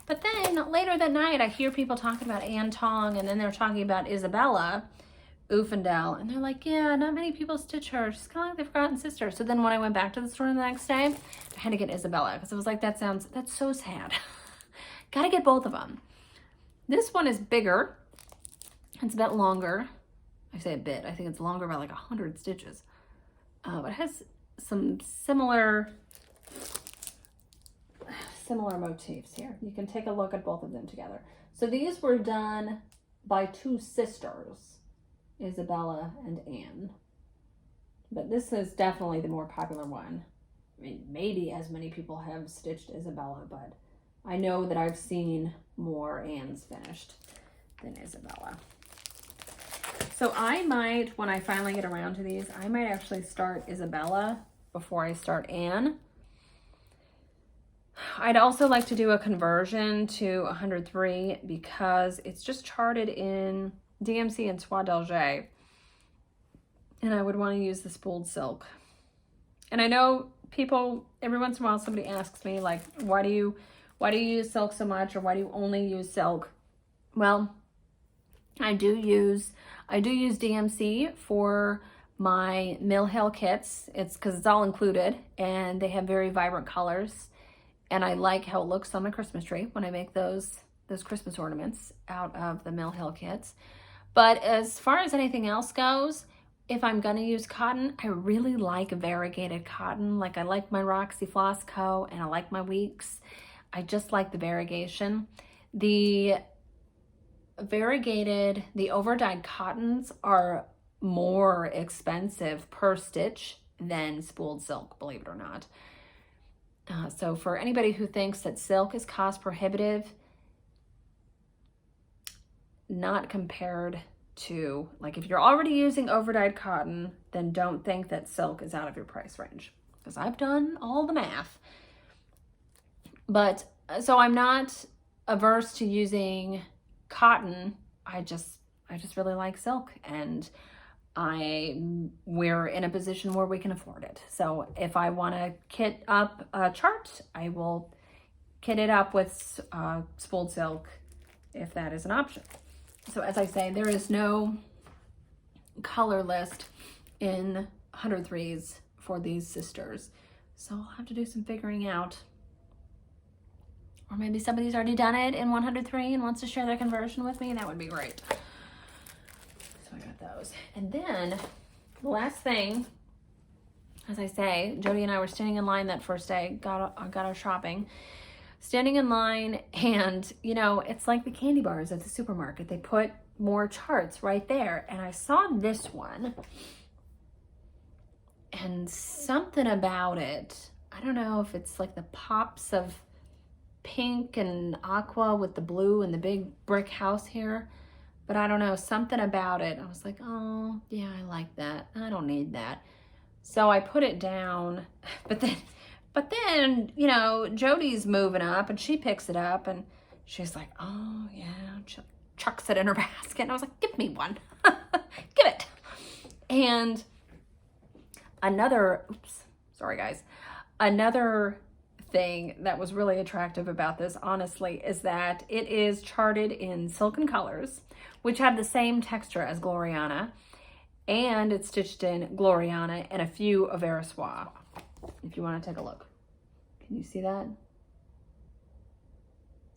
But then later that night, I hear people talking about Anne Tong, and then they're talking about Isabella Ufendel, and they're like, yeah, not many people stitch her. She's kind of like the forgotten sister. So then when I went back to the store the next day, I had to get Isabella, because I was like, that's so sad. Gotta get both of them. This one is bigger. It's a bit longer. I say a bit. I think it's longer by like 100 stitches. But it has some similar motifs here. You can take a look at both of them together. So these were done by two sisters, Isabella and Anne. But this is definitely the more popular one, I mean, maybe as many people have stitched Isabella, but I know that I've seen more Anne's finished than Isabella. So I might, when I finally get around to these, I might actually start Isabella before I start Anne. I'd also like to do a conversion to 103 because it's just charted in DMC and Soie d'Alger. And I would want to use the spooled silk. And I know people, every once in a while somebody asks me like, why do you use silk so much, or why do you only use silk? Well, I do use DMC for my Mill Hill kits. It's because it's all included and they have very vibrant colors. And I like how it looks on my Christmas tree when I make those Christmas ornaments out of the Mill Hill kits. But as far as anything else goes, if I'm gonna use cotton, I really like variegated cotton. Like I like my Roxy Floss Co. and I like my Weeks. I just like the variegation. The variegated, the over-dyed cottons are more expensive per stitch than spooled silk, believe it or not. So for anybody who thinks that silk is cost prohibitive, not compared to, like if you're already using over-dyed cotton, then don't think that silk is out of your price range, because I've done all the math. But so I'm not averse to using cotton. I just really like silk, and we're in a position where we can afford it. So if I want to kit up a chart, I will kit it up with spooled silk if that is an option. So as I say, there is no color list in 103s for these sisters. So I'll have to do some figuring out. Or maybe somebody's already done it in 103 and wants to share their conversion with me. That would be great. So I got those. And then the last thing, as I say, Jody and I were standing in line that first day, got our shopping. Standing in line, and you know, it's like the candy bars at the supermarket. They put more charts right there. And I saw this one, and something about it, I don't know if it's like the pops of pink and aqua with the blue and the big brick house here, but I don't know, something about it. I was like, oh yeah, I like that. I don't need that. So I put it down, but then, you know, Jody's moving up and she picks it up and she's like, oh yeah, she chucks it in her basket. And I was like, give me one, give it. And another, oops, sorry guys, another thing that was really attractive about this, honestly, is that it is charted in silken colors, which have the same texture as Gloriana, and it's stitched in Gloriana and a few of Soie. If you want to take a look, can you see that?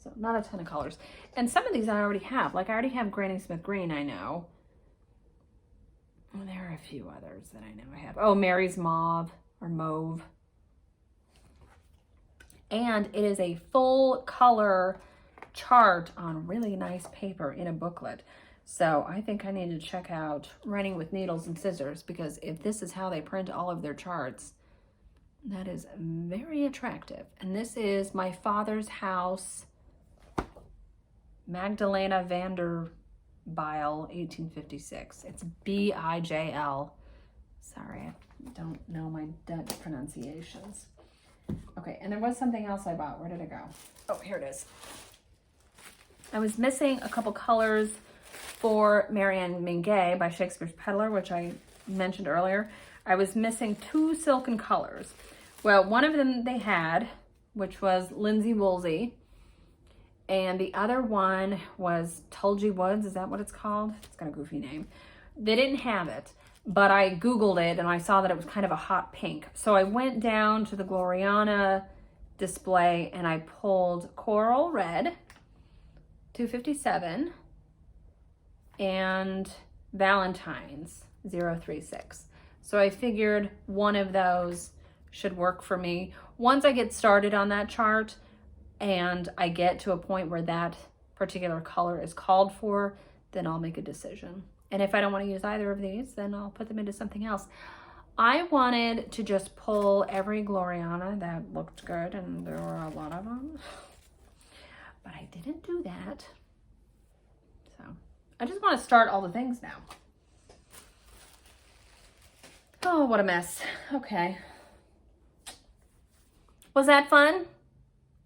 So not a ton of colors, and some of these I already have. Like I already have Granny Smith green, I know. Well, there are a few others that I know I have. Oh, Mary's mauve or mauve. And it is a full color chart on really nice paper in a booklet. So I think I need to check out Running with Needles and Scissors, because if this is how they print all of their charts, that is very attractive. And this is My Father's House, Magdalena Vanderbijl, 1856. It's B-I-J-L. Sorry, I don't know my Dutch pronunciations. Okay, and there was something else I bought. Where did it go? Oh, here it is. I was missing a couple colors for Marianne Mingay by Shakespeare's Peddler, which I mentioned earlier. I was missing two silken colors. Well, one of them they had, which was Linsey Woolsey, and the other one was Tulgey Woods. Is that what it's called? It's got a goofy name. They didn't have it, but I Googled it and I saw that it was kind of a hot pink. So I went down to the Gloriana display and I pulled Coral Red, 257, and Valentine's, 036. So I figured one of those should work for me. Once I get started on that chart and I get to a point where that particular color is called for, then I'll make a decision. And if I don't want to use either of these, then I'll put them into something else. I wanted to just pull every Gloriana that looked good, and there were a lot of them, but I didn't do that. So I just want to start all the things now. Oh, what a mess. Okay. Was that fun?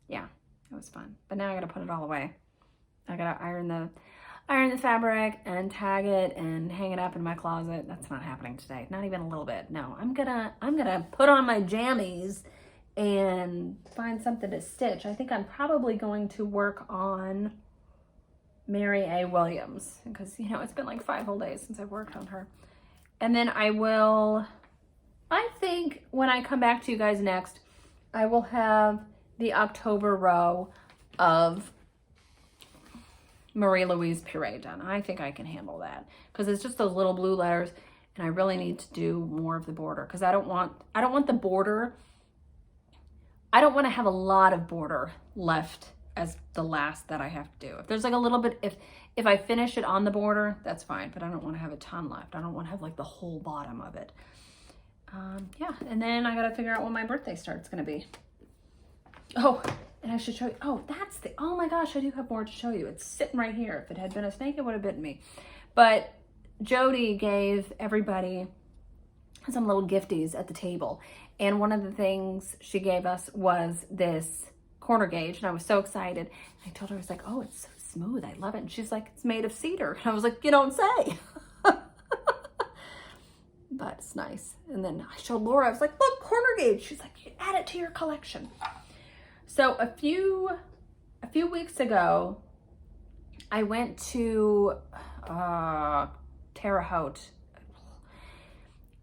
Yeah, it was fun. But now I gotta put it all away. I gotta iron the fabric and tag it and hang it up in my closet. That's not happening today. Not even a little bit. No, I'm gonna put on my jammies and find something to stitch. I think I'm probably going to work on Mary A. Williams, because, you know, it's been like 5 whole days since I've worked on her. And then I think when I come back to you guys next, I will have the October row of Marie Louise puree done. I think I can handle that, because it's just those little blue letters, and I really need to do more of the border, because I don't want the border. I don't want to have a lot of border left as the last that I have to do. If there's like a little bit, if I finish it on the border, that's fine, but I don't want to have a ton left. I don't want to have like the whole bottom of it. Yeah, and then I gotta figure out when my birthday start's gonna be. Oh, and I should show you. Oh, oh my gosh, I do have more to show you. It's sitting right here. If it had been a snake, it would have bitten me. But Jody gave everybody some little gifties at the table. And one of the things she gave us was this corner gauge. And I was so excited. I told her, I was like, oh, it's so smooth. I love it. And she's like, it's made of cedar. And I was like, you don't say. But it's nice. And then I showed Laura, I was like, look, corner gauge. She's like, you add it to your collection. So a few weeks ago, I went to Terre Haute,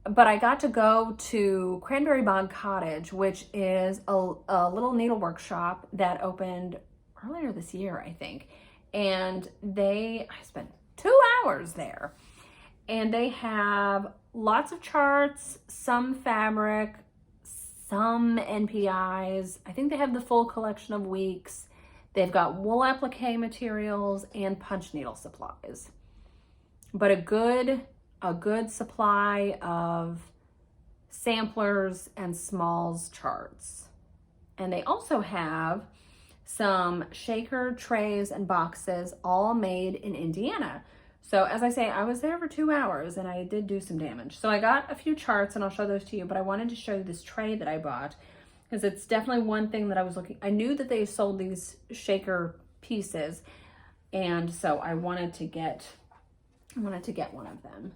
but I got to go to Cranberry Bog Cottage, which is a little needlework shop that opened earlier this year, I think. And I spent 2 hours there, and they have lots of charts, some fabric, some NPIs. I think they have the full collection of weeks. They've got wool applique materials and punch needle supplies. But a good supply of samplers and smalls charts. And they also have some shaker trays and boxes, all made in Indiana. So as I say, I was there for 2 hours and I did do some damage. So I got a few charts and I'll show those to you, but I wanted to show you this tray that I bought, because it's definitely one thing that I was looking. I knew that they sold these shaker pieces, and so I wanted to get one of them.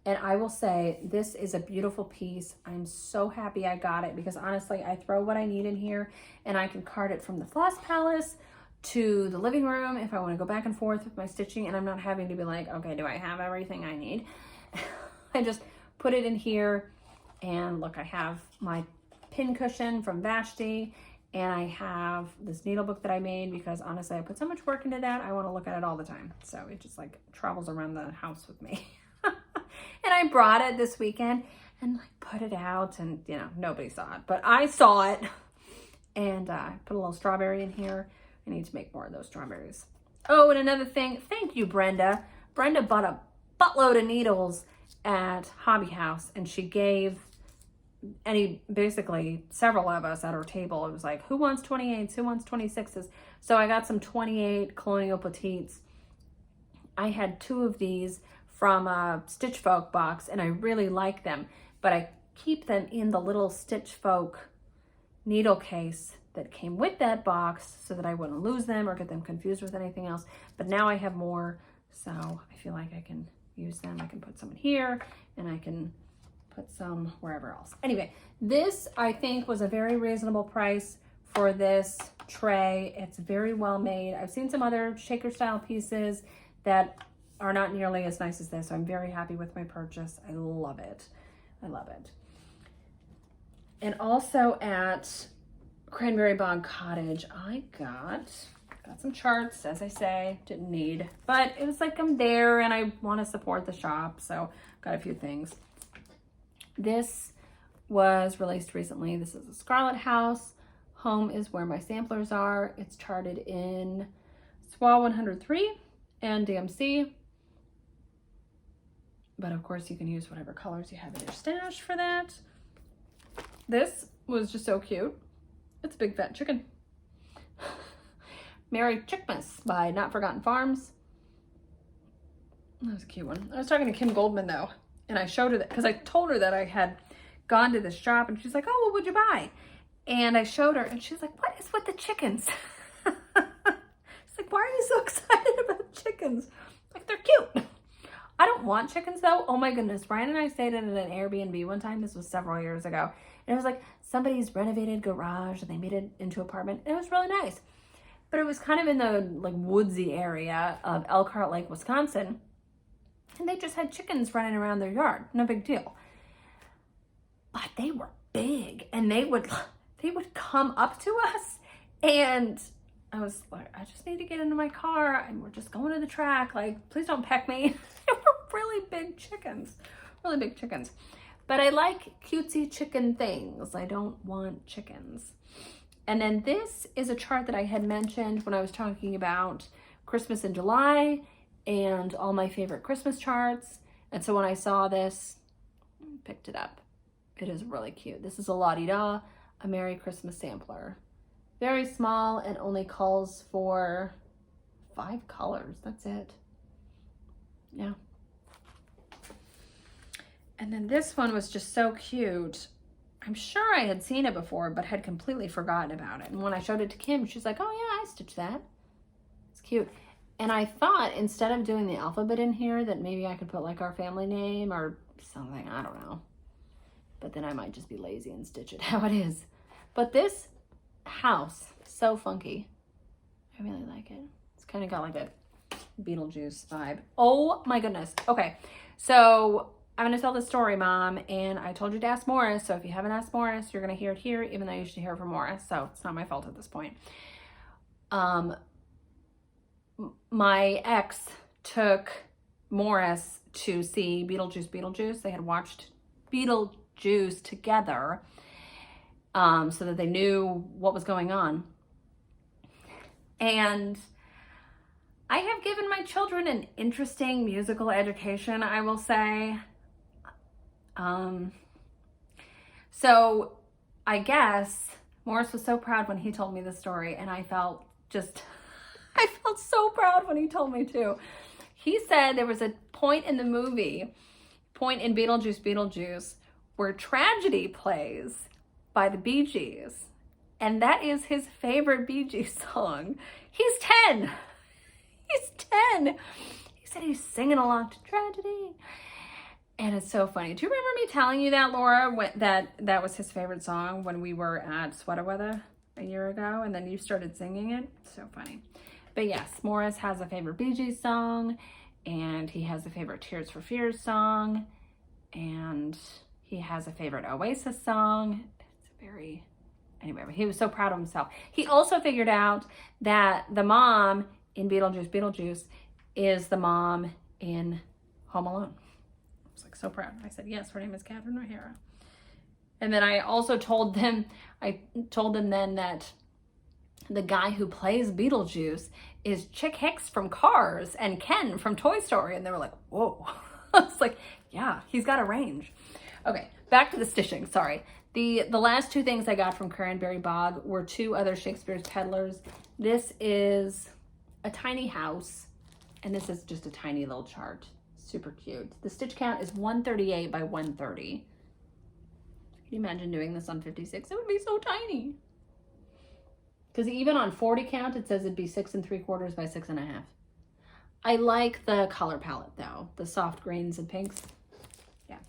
And I will say, this is a beautiful piece. I'm so happy I got it, because honestly, I throw what I need in here and I can cart it from the Floss Palace to the living room if I want to go back and forth with my stitching, and I'm not having to be like, okay, do I have everything I need? I just put it in here, and look, I have my pin cushion from Vashti, and I have this needle book that I made, because honestly, I put so much work into that, I want to look at it all the time. So it just like travels around the house with me. And I brought it this weekend and like put it out, and you know, nobody saw it, but I saw it. And put a little strawberry in here. I need to make more of those strawberries. Oh, and another thing, thank you, Brenda. Brenda bought a buttload of needles at Hobby House, and she gave basically several of us at her table. It was like, who wants 28s? Who wants 26s? So I got some 28 Colonial Petites. I had 2 of these from a Stitch Folk box, and I really like them, but I keep them in the little Stitch Folk needle case that came with that box, so that I wouldn't lose them or get them confused with anything else. But now I have more, so I feel like I can use them. I can put some in here, and I can put some wherever else. Anyway, this I think was a very reasonable price for this tray. It's very well made. I've seen some other shaker style pieces that are not nearly as nice as this, so I'm very happy with my purchase. I love it. I love it. And also at Cranberry Bog Cottage, I got some charts, as I say, didn't need, but it was like I'm there and I want to support the shop, so got a few things. This was released recently. This is a Scarlet House. Home is where my samplers are. It's charted in SWA 103 and DMC. But of course you can use whatever colors you have in your stash for that. This was just so cute. It's a big fat chicken. Merry Chickmas by Not Forgotten Farms. That was a cute one. I was talking to Kim Goldman though, and I showed her that because I told her that I had gone to this shop, and she's like, oh, what would you buy? And I showed her, and she's like, what is with the chickens? She's like, why are you so excited about chickens? Like, they're cute. I don't want chickens though. Oh my goodness. Brian and I stayed in an Airbnb one time. This was several years ago. And it was like somebody's renovated garage and they made it into an apartment. It was really nice. But it was kind of in the like woodsy area of Elkhart Lake, Wisconsin. And they just had chickens running around their yard. No big deal. But they were big, and they would come up to us, and I was like, I just need to get into my car, and we're just going to the track. Like, please don't peck me. They were really big chickens. Really big chickens. But I like cutesy chicken things. I don't want chickens. And then this is a chart that I had mentioned when I was talking about Christmas in July and all my favorite Christmas charts. And so when I saw this, I picked it up. It is really cute. This is a La-Di-Da, a Merry Christmas sampler. Very small and only calls for 5 colors. That's it. Yeah. And then this one was just so cute. I'm sure I had seen it before, but had completely forgotten about it. And when I showed it to Kim, she's like, oh yeah, I stitched that. It's cute. And I thought instead of doing the alphabet in here that maybe I could put like our family name or something. I don't know. But then I might just be lazy and stitch it how it is. But this house, so funky. I really like it. It's kind of got like a Beetlejuice vibe. Oh my goodness. Okay, so I'm going to tell the story, Mom, and I told you to ask Morris, so if you haven't asked Morris, you're going to hear it here, even though you should hear it from Morris, so it's not my fault at this point. My ex took Morris to see Beetlejuice. They had watched Beetlejuice together so that they knew what was going on. And I have given my children an interesting musical education, I will say. So I guess Morris was so proud when he told me the story, and I felt so proud when he told me too. He said there was a point in the movie, in Beetlejuice, where Tragedy plays by the Bee Gees. And that is his favorite Bee Gees song. He's 10. He's 10. He said he's singing along to Tragedy. And it's so funny. Do you remember me telling you that, Laura, that was his favorite song when we were at Sweater Weather a year ago? And then you started singing it? So funny. But yes, Morris has a favorite Bee Gees song. And he has a favorite Tears for Fears song. And he has a favorite Oasis song. Anyway, he was so proud of himself. He also figured out that the mom in Beetlejuice is the mom in Home Alone. I was like so proud. I said, yes, her name is Catherine O'Hara. And then I also told them then that the guy who plays Beetlejuice is Chick Hicks from Cars and Ken from Toy Story. And they were like, whoa. I was like, yeah, he's got a range. Okay, back to the stitching, sorry. The last 2 things I got from Cranberry Bog were 2 other Shakespeare's Peddlers. This is a tiny house, and this is just a tiny little chart. Super cute. The stitch count is 138 by 130. Can you imagine doing this on 56? It would be so tiny. Because even on 40 count, it says it'd be 6 3/4 by 6 1/2. I like the color palette though, the soft greens and pinks. Yeah.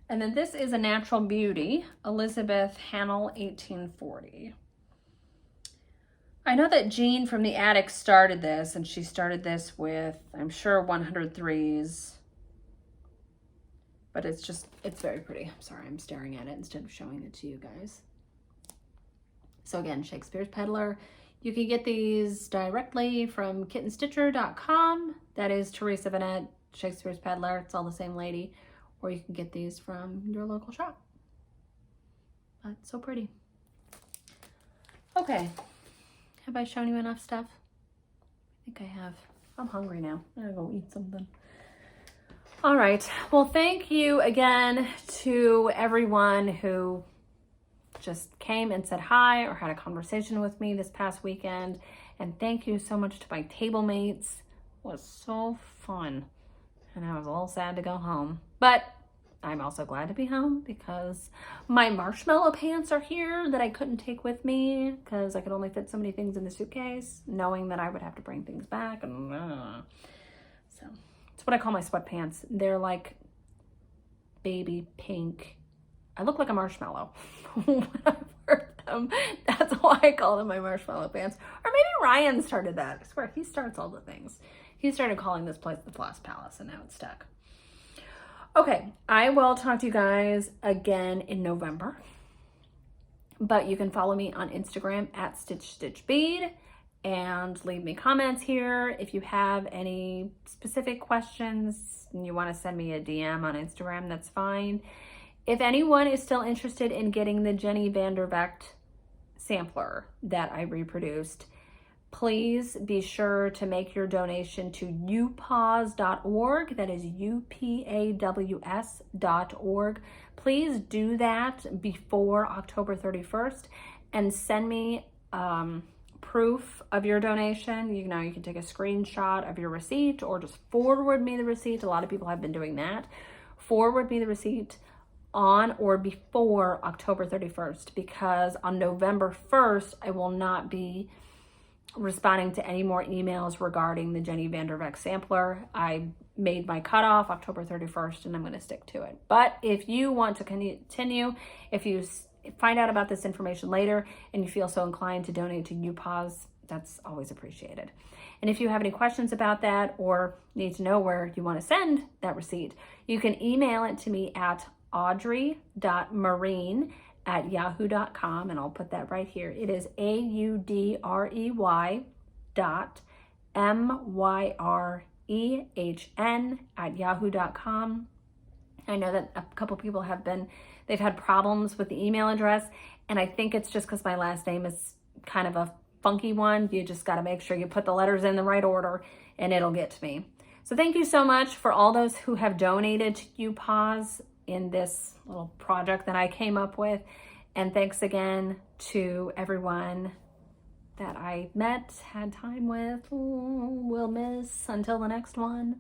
And then this is a Natural Beauty, Elizabeth Hannell, 1840. I know that Jean from the Attic started this, and she started this with, I'm sure, 103s. But it's very pretty. I'm sorry, I'm staring at it instead of showing it to you guys. So again, Shakespeare's Peddler. You can get these directly from kittenstitcher.com. That is Teresa Vanette, Shakespeare's Peddler. It's all the same lady. Or you can get these from your local shop. That's so pretty. Okay. Have I shown you enough stuff? I think I have. I'm hungry now. I'm gonna go eat something. All right. Well, thank you again to everyone who just came and said hi or had a conversation with me this past weekend. And thank you so much to my table mates. It was so fun. And I was a little sad to go home. But I'm also glad to be home because my marshmallow pants are here that I couldn't take with me because I could only fit so many things in the suitcase, knowing that I would have to bring things back. And so it's what I call my sweatpants. They're like baby pink. I look like a marshmallow when I wear them. That's why I call them my marshmallow pants. Or maybe Ryan started that. I swear, he starts all the things. He started calling this place the Floss Palace, and now it's stuck. Okay, I will talk to you guys again in November. But you can follow me on Instagram at StitchStitchBead and leave me comments here. If you have any specific questions and you want to send me a DM on Instagram, that's fine. If anyone is still interested in getting the Jenny Van Der Vecht sampler that I reproduced, please be sure to make your donation to upaws.org. That is upaws.org. Please do that before October 31st and send me proof of your donation. You know, you can take a screenshot of your receipt or just forward me the receipt. A lot of people have been doing that. Forward me the receipt on or before October 31st, because on November 1st, I will not be responding to any more emails regarding the Jenny Van Der Vecht sampler. I made my cutoff October 31st and I'm going to stick to it. But if you want to continue, if you find out about this information later and you feel so inclined to donate to UPaws, that's always appreciated. And if you have any questions about that or need to know where you want to send that receipt, you can email it to me at audrey.marine@yahoo.com, and I'll put that right here. It is AUDREY.MYREHN@yahoo.com. I know that a couple people they've had problems with the email address, and I think it's just because my last name is kind of a funky one. You just got to make sure you put the letters in the right order and it'll get to me. So thank you so much for all those who have donated to UPaws in this little project that I came up with. And thanks again to everyone that I met, had time with, will miss until the next one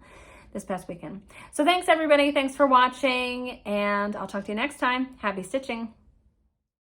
this past weekend. So thanks everybody. Thanks for watching, and I'll talk to you next time. Happy stitching.